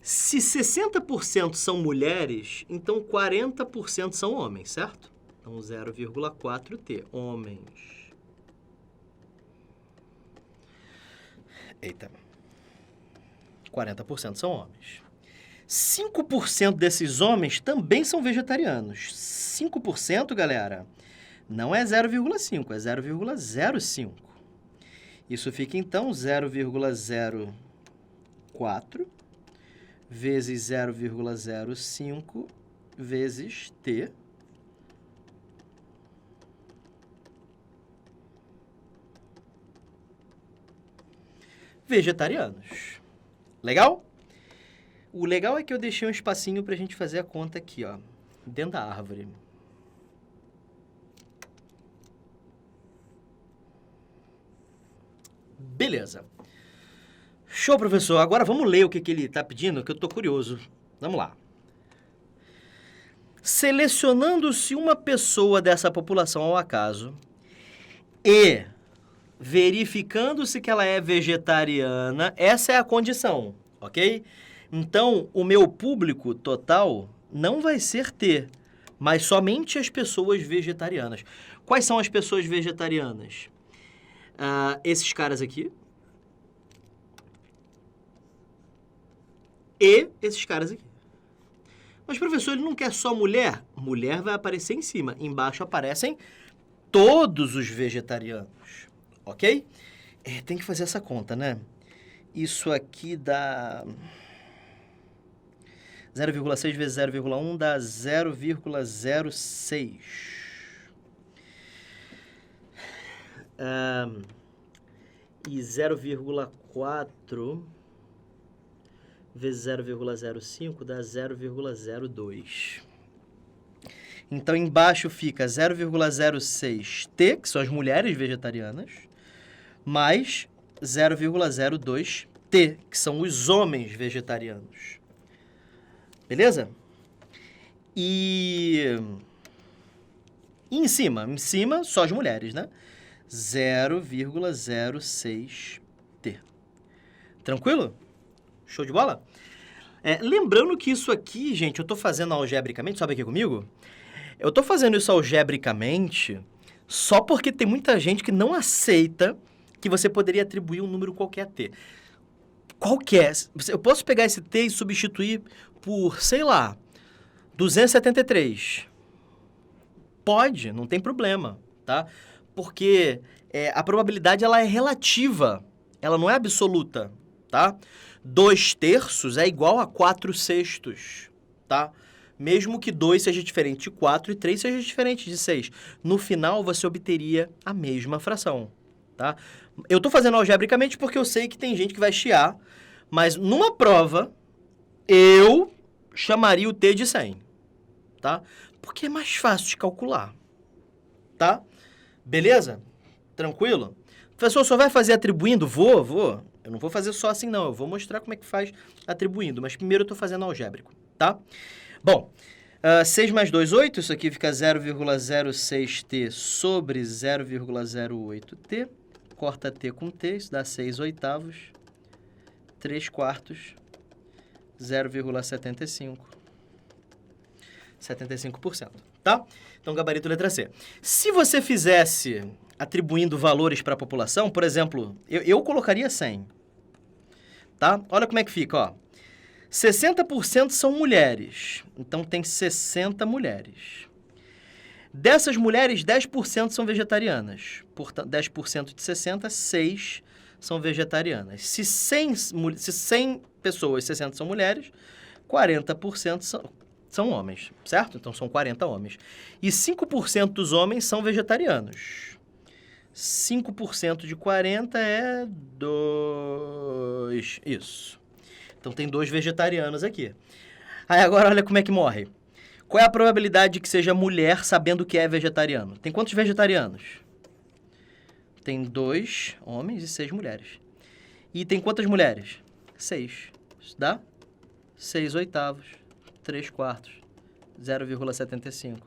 se 60% são mulheres, então 40% são homens, certo? Então, 0,4T, homens. Eita. 40% são homens. 5% desses homens também são vegetarianos. 5%, galera, não é 0,5, é 0,05. Isso fica, então, 0,04 vezes 0,05 vezes T. Vegetarianos. Legal? O legal é que eu deixei um espacinho pra gente fazer a conta aqui, ó, dentro da árvore. Beleza. Show, professor. Agora vamos ler o que ele está pedindo, que eu estou curioso. Vamos lá. Selecionando-se uma pessoa dessa população ao acaso e verificando-se que ela é vegetariana, essa é a condição, ok? Então, o meu público total não vai ser T, mas somente as pessoas vegetarianas. Quais são as pessoas vegetarianas? Esses caras aqui. E esses caras aqui. Mas, professor, ele não quer só mulher? Mulher vai aparecer em cima. Embaixo aparecem todos os vegetarianos. Ok? Tem que fazer essa conta, né? Isso aqui dá 0,6 vezes 0,1 dá 0,06. E 0,4 vezes 0,05 dá 0,02. Então, embaixo fica 0,06T, que são as mulheres vegetarianas, mais 0,02T, que são os homens vegetarianos. Beleza? E em cima, só as mulheres, né? 0,06T. Tranquilo? Show de bola? Lembrando que isso aqui, gente, eu estou fazendo algebricamente, sobe aqui comigo? Eu estou fazendo isso algebricamente só porque tem muita gente que não aceita que você poderia atribuir um número qualquer a T. Qualquer. Eu posso pegar esse T e substituir por, sei lá, 273. Pode, não tem problema, tá? Porque a probabilidade ela é relativa, ela não é absoluta, tá? 2/3 é igual a 4/6, tá? Mesmo que 2 seja diferente de 4 e 3 seja diferente de 6. No final, você obteria a mesma fração, tá? Eu estou fazendo algebricamente porque eu sei que tem gente que vai chiar, mas numa prova, eu chamaria o t de 100, tá? Porque é mais fácil de calcular, tá? Beleza? Tranquilo? Professor, só vai fazer atribuindo? Vou. Eu não vou fazer só assim, não. Eu vou mostrar como é que faz atribuindo, mas primeiro eu estou fazendo algébrico, tá? Bom, 6 mais 2, 8. Isso aqui fica 0,06t sobre 0,08t. Corta t com t, isso dá 6/8. 3/4, 0,75. 75%, tá? Então, gabarito letra C. Se você fizesse atribuindo valores para a população, por exemplo, eu colocaria 100, tá? Olha como é que fica, ó. 60% são mulheres, então tem 60 mulheres. Dessas mulheres, 10% são vegetarianas. Portanto, 10% de 60, 6 são vegetarianas. Se 100 pessoas, 60 são mulheres, 40% são homens, certo? Então, são 40 homens. E 5% dos homens são vegetarianos. 5% de 40 é 2. Isso. Então, tem 2 vegetarianos aqui. Aí, agora, olha como é que morre. Qual é a probabilidade de que seja mulher sabendo que é vegetariano? Tem quantos vegetarianos? Tem 2 homens e 6 mulheres. E tem quantas mulheres? 6. Isso dá 6/8. 3/4, 0,75.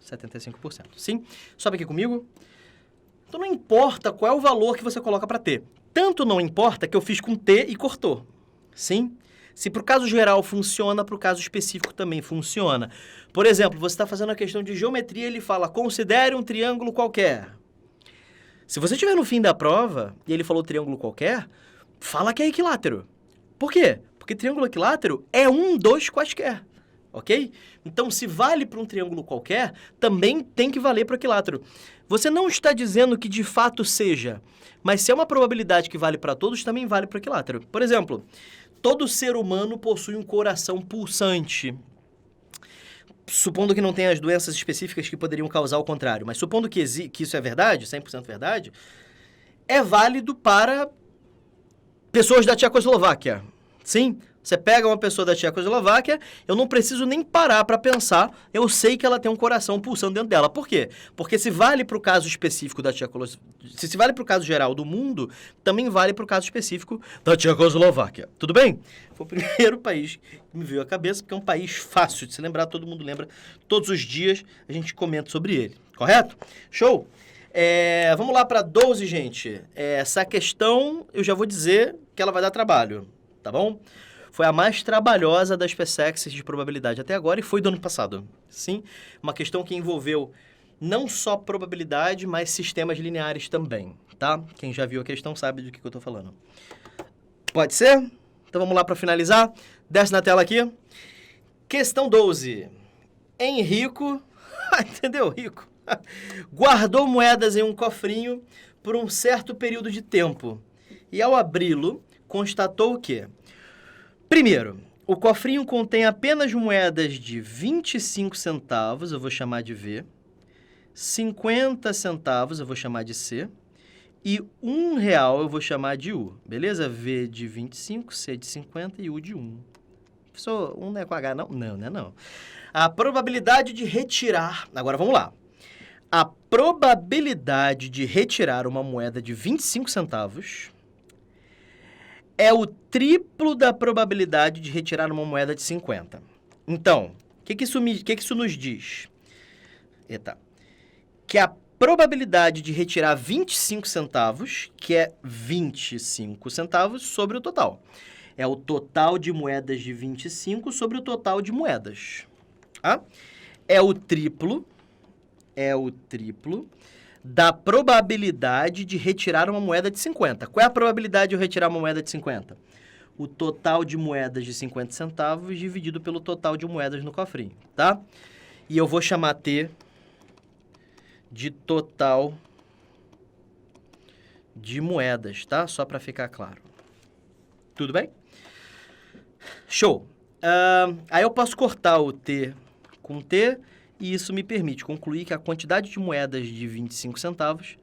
75%. Sim? Sobe aqui comigo. Então, não importa qual é o valor que você coloca para T. Tanto não importa que eu fiz com T e cortou. Sim? Se para o caso geral funciona, para o caso específico também funciona. Por exemplo, você está fazendo a questão de geometria, ele fala, considere um triângulo qualquer. Se você estiver no fim da prova e ele falou triângulo qualquer, fala que é equilátero. Por quê? Porque triângulo equilátero é dos quaisquer, ok? Então, se vale para um triângulo qualquer, também tem que valer para o equilátero. Você não está dizendo que de fato seja, mas se é uma probabilidade que vale para todos, também vale para o equilátero. Por exemplo, todo ser humano possui um coração pulsante. Supondo que não tenha as doenças específicas que poderiam causar o contrário, mas supondo que isso é verdade, 100% verdade, é válido para pessoas da Tchecoslováquia. Sim, você pega uma pessoa da Tchecoslováquia, eu não preciso nem parar para pensar, eu sei que ela tem um coração pulsando dentro dela. Por quê? Porque se vale para o caso específico da Tchecoslováquia, se vale para o caso geral do mundo, também vale para o caso específico da Tchecoslováquia. Tudo bem? Foi o primeiro país que me veio à cabeça, porque é um país fácil de se lembrar, todo mundo lembra, todos os dias a gente comenta sobre ele, correto? Show? Vamos lá para 12, gente. Essa questão, eu já vou dizer que ela vai dar trabalho, tá bom? Foi a mais trabalhosa das PSECs de probabilidade até agora e foi do ano passado. Sim, uma questão que envolveu não só probabilidade, mas sistemas lineares também, tá? Quem já viu a questão sabe do que eu estou falando. Pode ser? Então vamos lá para finalizar. Desce na tela aqui. Questão 12. Henrico, entendeu? Rico. Guardou moedas em um cofrinho por um certo período de tempo. E ao abri-lo, constatou o quê? Primeiro, o cofrinho contém apenas moedas de 25 centavos, eu vou chamar de V, 50 centavos, eu vou chamar de C, e R$1 eu vou chamar de U, beleza? V de 25, C de 50 e U de 1. Professor, 1 não é com H, não? Não, não é não. A probabilidade de retirar... Agora, vamos lá. A probabilidade de retirar uma moeda de 25 centavos... é o triplo da probabilidade de retirar uma moeda de 50. Então, o que isso nos diz? Que a probabilidade de retirar 25 centavos, que é 25 centavos sobre o total. É o total de moedas de 25 sobre o total de moedas. Tá? É o triplo da probabilidade de retirar uma moeda de 50. Qual é a probabilidade de eu retirar uma moeda de 50? O total de moedas de 50 centavos dividido pelo total de moedas no cofrinho, tá? E eu vou chamar T de total de moedas, tá? Só para ficar claro. Tudo bem? Show! Aí eu posso cortar o T com T, e isso me permite concluir que a quantidade de moedas de 25 centavos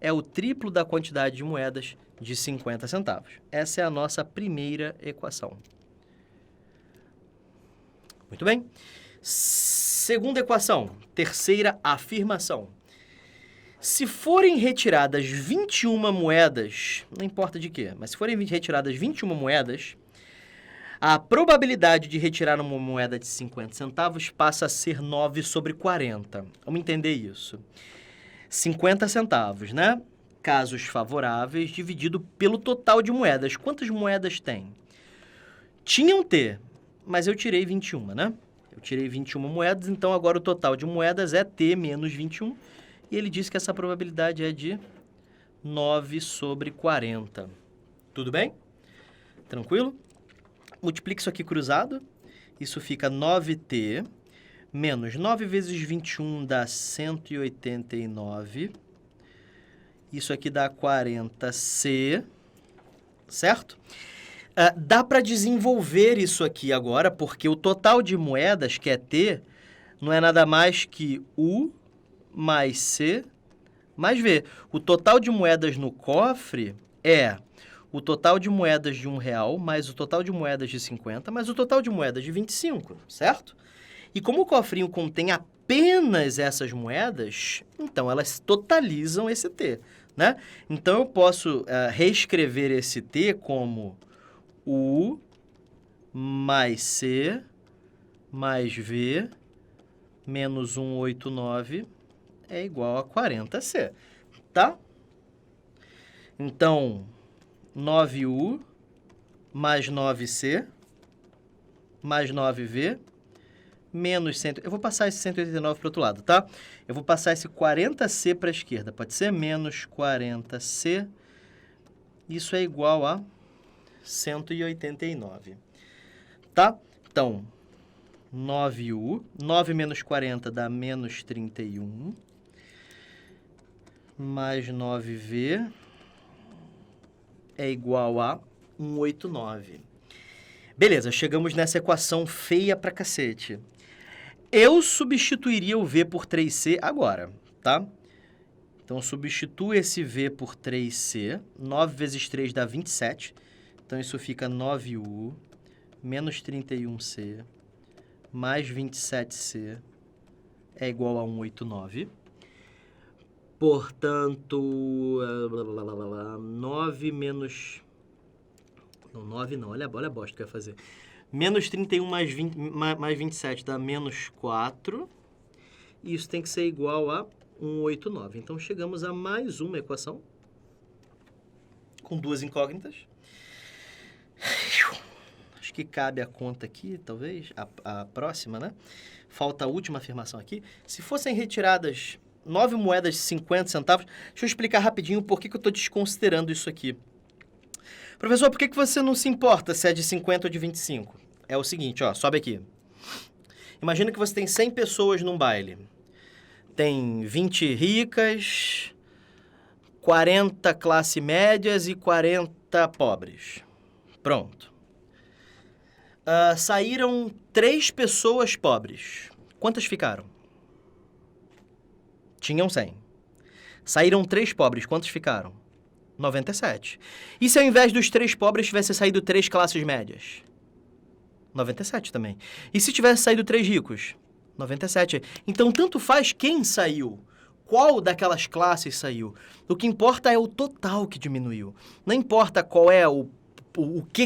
é o triplo da quantidade de moedas de 50 centavos. Essa é a nossa primeira equação. Muito bem. Segunda equação, terceira afirmação. Se forem retiradas 21 moedas, não importa de quê, mas se forem retiradas 21 moedas, a probabilidade de retirar uma moeda de 50 centavos passa a ser 9 sobre 40. Vamos entender isso. 50 centavos, né? Casos favoráveis dividido pelo total de moedas. Quantas moedas tem? Tinham T, mas eu tirei 21, né? Eu tirei 21 moedas, então agora o total de moedas é T menos 21. E ele disse que essa probabilidade é de 9 sobre 40. Tudo bem? Tranquilo? Multiplique isso aqui cruzado. Isso fica 9T menos 9 vezes 21 dá 189. Isso aqui dá 40C, certo? Dá para desenvolver isso aqui agora, porque o total de moedas, que é T, não é nada mais que U mais C mais V. O total de moedas no cofre é o total de moedas de R$1 mais o total de moedas de 50 mais o total de moedas de 25, certo? E como o cofrinho contém apenas essas moedas, então elas totalizam esse T, né? Então eu posso reescrever esse T como U mais C mais V menos 189 é igual a 40C, tá? Então, 9U mais 9C mais 9V menos 100... Eu vou passar esse 189 para o outro lado, tá? Eu vou passar esse 40C para a esquerda. Pode ser menos 40C. Isso é igual a 189, tá? Então, 9U, 9 menos 40 dá menos 31, mais 9V é igual a 189. Beleza, chegamos nessa equação feia pra cacete. Eu substituiria o V por 3C agora, tá? Então, substituo esse V por 3C. 9 vezes 3 dá 27. Então, isso fica 9U menos 31C mais 27C é igual a 189. Portanto, 9 menos... Não, 9 não, olha a bosta que eu ia fazer. Menos 31 mais 27 dá menos 4. E isso tem que ser igual a 189. Então, chegamos a mais uma equação com duas incógnitas. Acho que cabe a conta aqui, talvez, a próxima, né? Falta a última afirmação aqui. Se fossem retiradas 9 moedas de 50 centavos... Deixa eu explicar rapidinho por que eu estou desconsiderando isso aqui. Professor, por que você não se importa se é de 50 ou de 25? É o seguinte, ó, sobe aqui. Imagina que você tem 100 pessoas num baile. Tem 20 ricas, 40 classe médias e 40 pobres. Pronto. Saíram 3 pessoas pobres. Quantas ficaram? Tinham 100. Saíram 3 pobres. Quantos ficaram? 97. E se ao invés dos 3 pobres tivesse saído 3 classes médias? 97 também. E se tivesse saído 3 ricos? 97. Então, tanto faz quem saiu. Qual daquelas classes saiu? O que importa é o total que diminuiu. Não importa qual é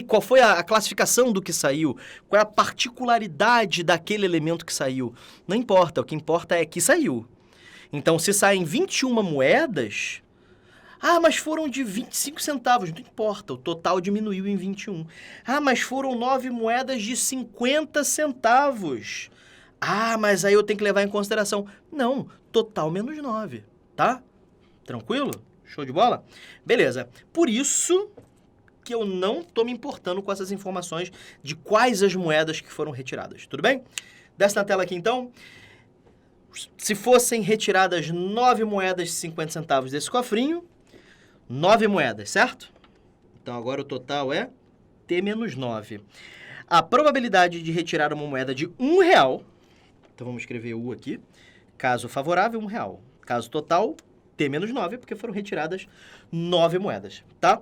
qual foi a classificação do que saiu, qual é a particularidade daquele elemento que saiu. Não importa, o que importa é que saiu. Então, se saem 21 moedas... mas foram de 25 centavos. Não importa, o total diminuiu em 21. Mas foram 9 moedas de 50 centavos. Mas aí eu tenho que levar em consideração. Não, total menos 9, tá? Tranquilo? Show de bola? Beleza. Por isso que eu não estou me importando com essas informações de quais as moedas que foram retiradas. Tudo bem? Desce na tela aqui, então. Se fossem retiradas 9 moedas de 50 centavos desse cofrinho, 9 moedas, certo? Então, agora o total é T menos 9. A probabilidade de retirar uma moeda de R$1, então vamos escrever U aqui, caso favorável, R$1. Caso total, T menos 9, porque foram retiradas 9 moedas, tá?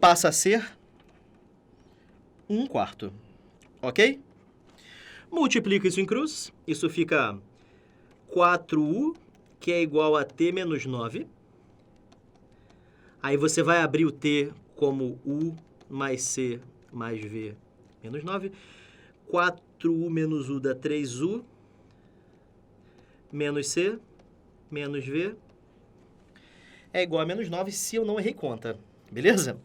Passa a ser 1/4, ok? Multiplica isso em cruz, isso fica 4U, que é igual a T menos 9. Aí você vai abrir o T como U mais C mais V menos 9. 4U menos U dá 3U, menos C, menos V, é igual a menos 9 se eu não errei conta, beleza?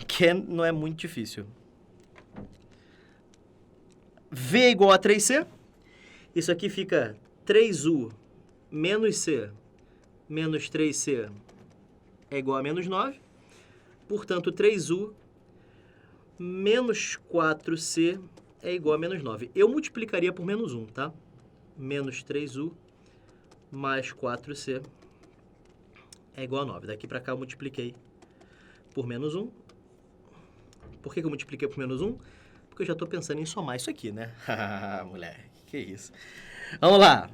Que não é muito difícil. V é igual a 3C, isso aqui fica 3U menos C menos 3C é igual a menos 9, portanto 3U menos 4C é igual a menos 9. Eu multiplicaria por menos 1, tá? Menos 3U mais 4C é igual a 9. Daqui para cá eu multipliquei por menos 1. Por que eu multipliquei por menos 1? Porque eu já estou pensando em somar isso aqui, né? Moleque, que isso. Vamos lá.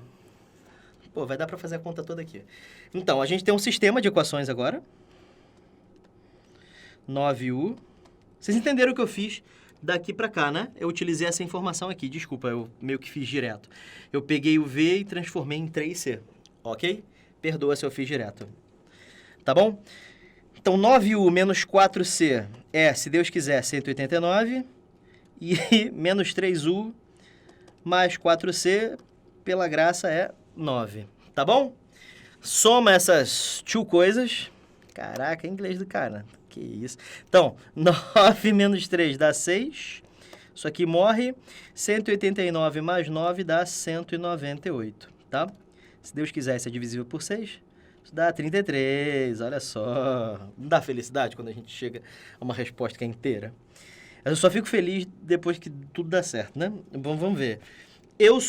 Pô, vai dar para fazer a conta toda aqui. Então, a gente tem um sistema de equações agora. 9U. Vocês entenderam o que eu fiz daqui para cá, né? Eu utilizei essa informação aqui. Desculpa, eu meio que fiz direto. Eu peguei o V e transformei em 3C. Ok? Perdoa se eu fiz direto. Tá bom? Então, 9U menos 4C é, se Deus quiser, 189. E menos 3U mais 4C, pela graça, é 9. Tá bom? Soma essas 2 coisas. Caraca, é inglês do cara. Que isso. Então, 9 menos 3 dá 6. Isso aqui morre. 189 mais 9 dá 198, tá? Se Deus quiser, isso é divisível por 6. Isso dá 33, olha só. Não dá felicidade quando a gente chega a uma resposta que é inteira? Eu só fico feliz depois que tudo dá certo, né? Vamos ver. Eu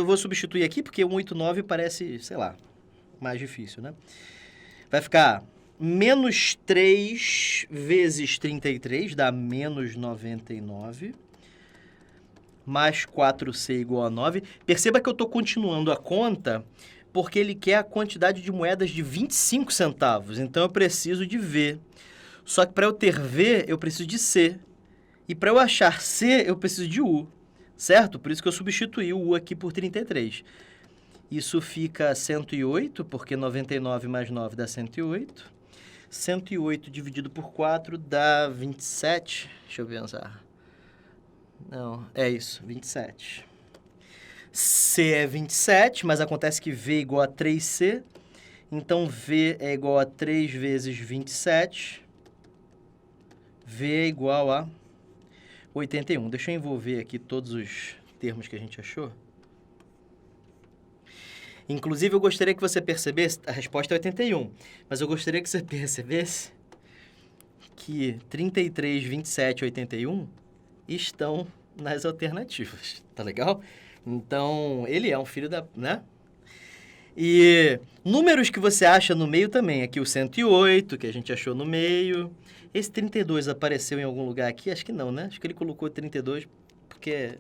vou substituir aqui porque 189 parece, sei lá, mais difícil, né? Vai ficar menos 3 vezes 33, dá menos 99. Mais 4C igual a 9. Perceba que eu estou continuando a conta porque ele quer a quantidade de moedas de 25 centavos. Então, eu preciso de V. Só que para eu ter V, eu preciso de C. E para eu achar C, eu preciso de U, certo? Por isso que eu substituí o U aqui por 33. Isso fica 108, porque 99 mais 9 dá 108. 108 dividido por 4 dá 27. Deixa eu pensar. Não, é isso, 27. C é 27, mas acontece que V é igual a 3C. Então, V é igual a 3 vezes 27. V é igual a 81. Deixa eu envolver aqui todos os termos que a gente achou. Inclusive, eu gostaria que você percebesse... A resposta é 81. Mas eu gostaria que você percebesse que 33, 27 e 81 estão nas alternativas. Tá legal? Então, ele é um filho da... né? E números que você acha no meio também. Aqui o 108, que a gente achou no meio. Esse 32 apareceu em algum lugar aqui? Acho que não, né? Acho que ele colocou 32 porque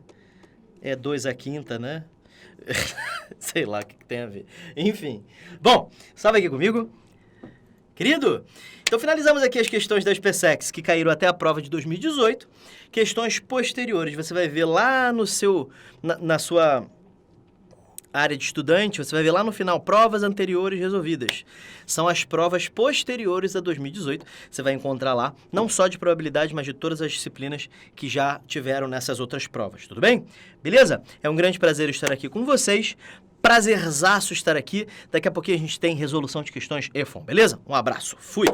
é 2 à quinta, né? Sei lá o que tem a ver. Enfim. Bom, salve aqui comigo. Querido, então finalizamos aqui as questões das PSECs que caíram até a prova de 2018. Questões posteriores, você vai ver lá no seu... na sua... área de estudante, você vai ver lá no final, provas anteriores resolvidas. São as provas posteriores a 2018. Você vai encontrar lá, não só de probabilidade, mas de todas as disciplinas que já tiveram nessas outras provas. Tudo bem? Beleza? É um grande prazer estar aqui com vocês. Prazerzaço estar aqui. Daqui a pouquinho a gente tem resolução de questões EFON, beleza? Um abraço. Fui!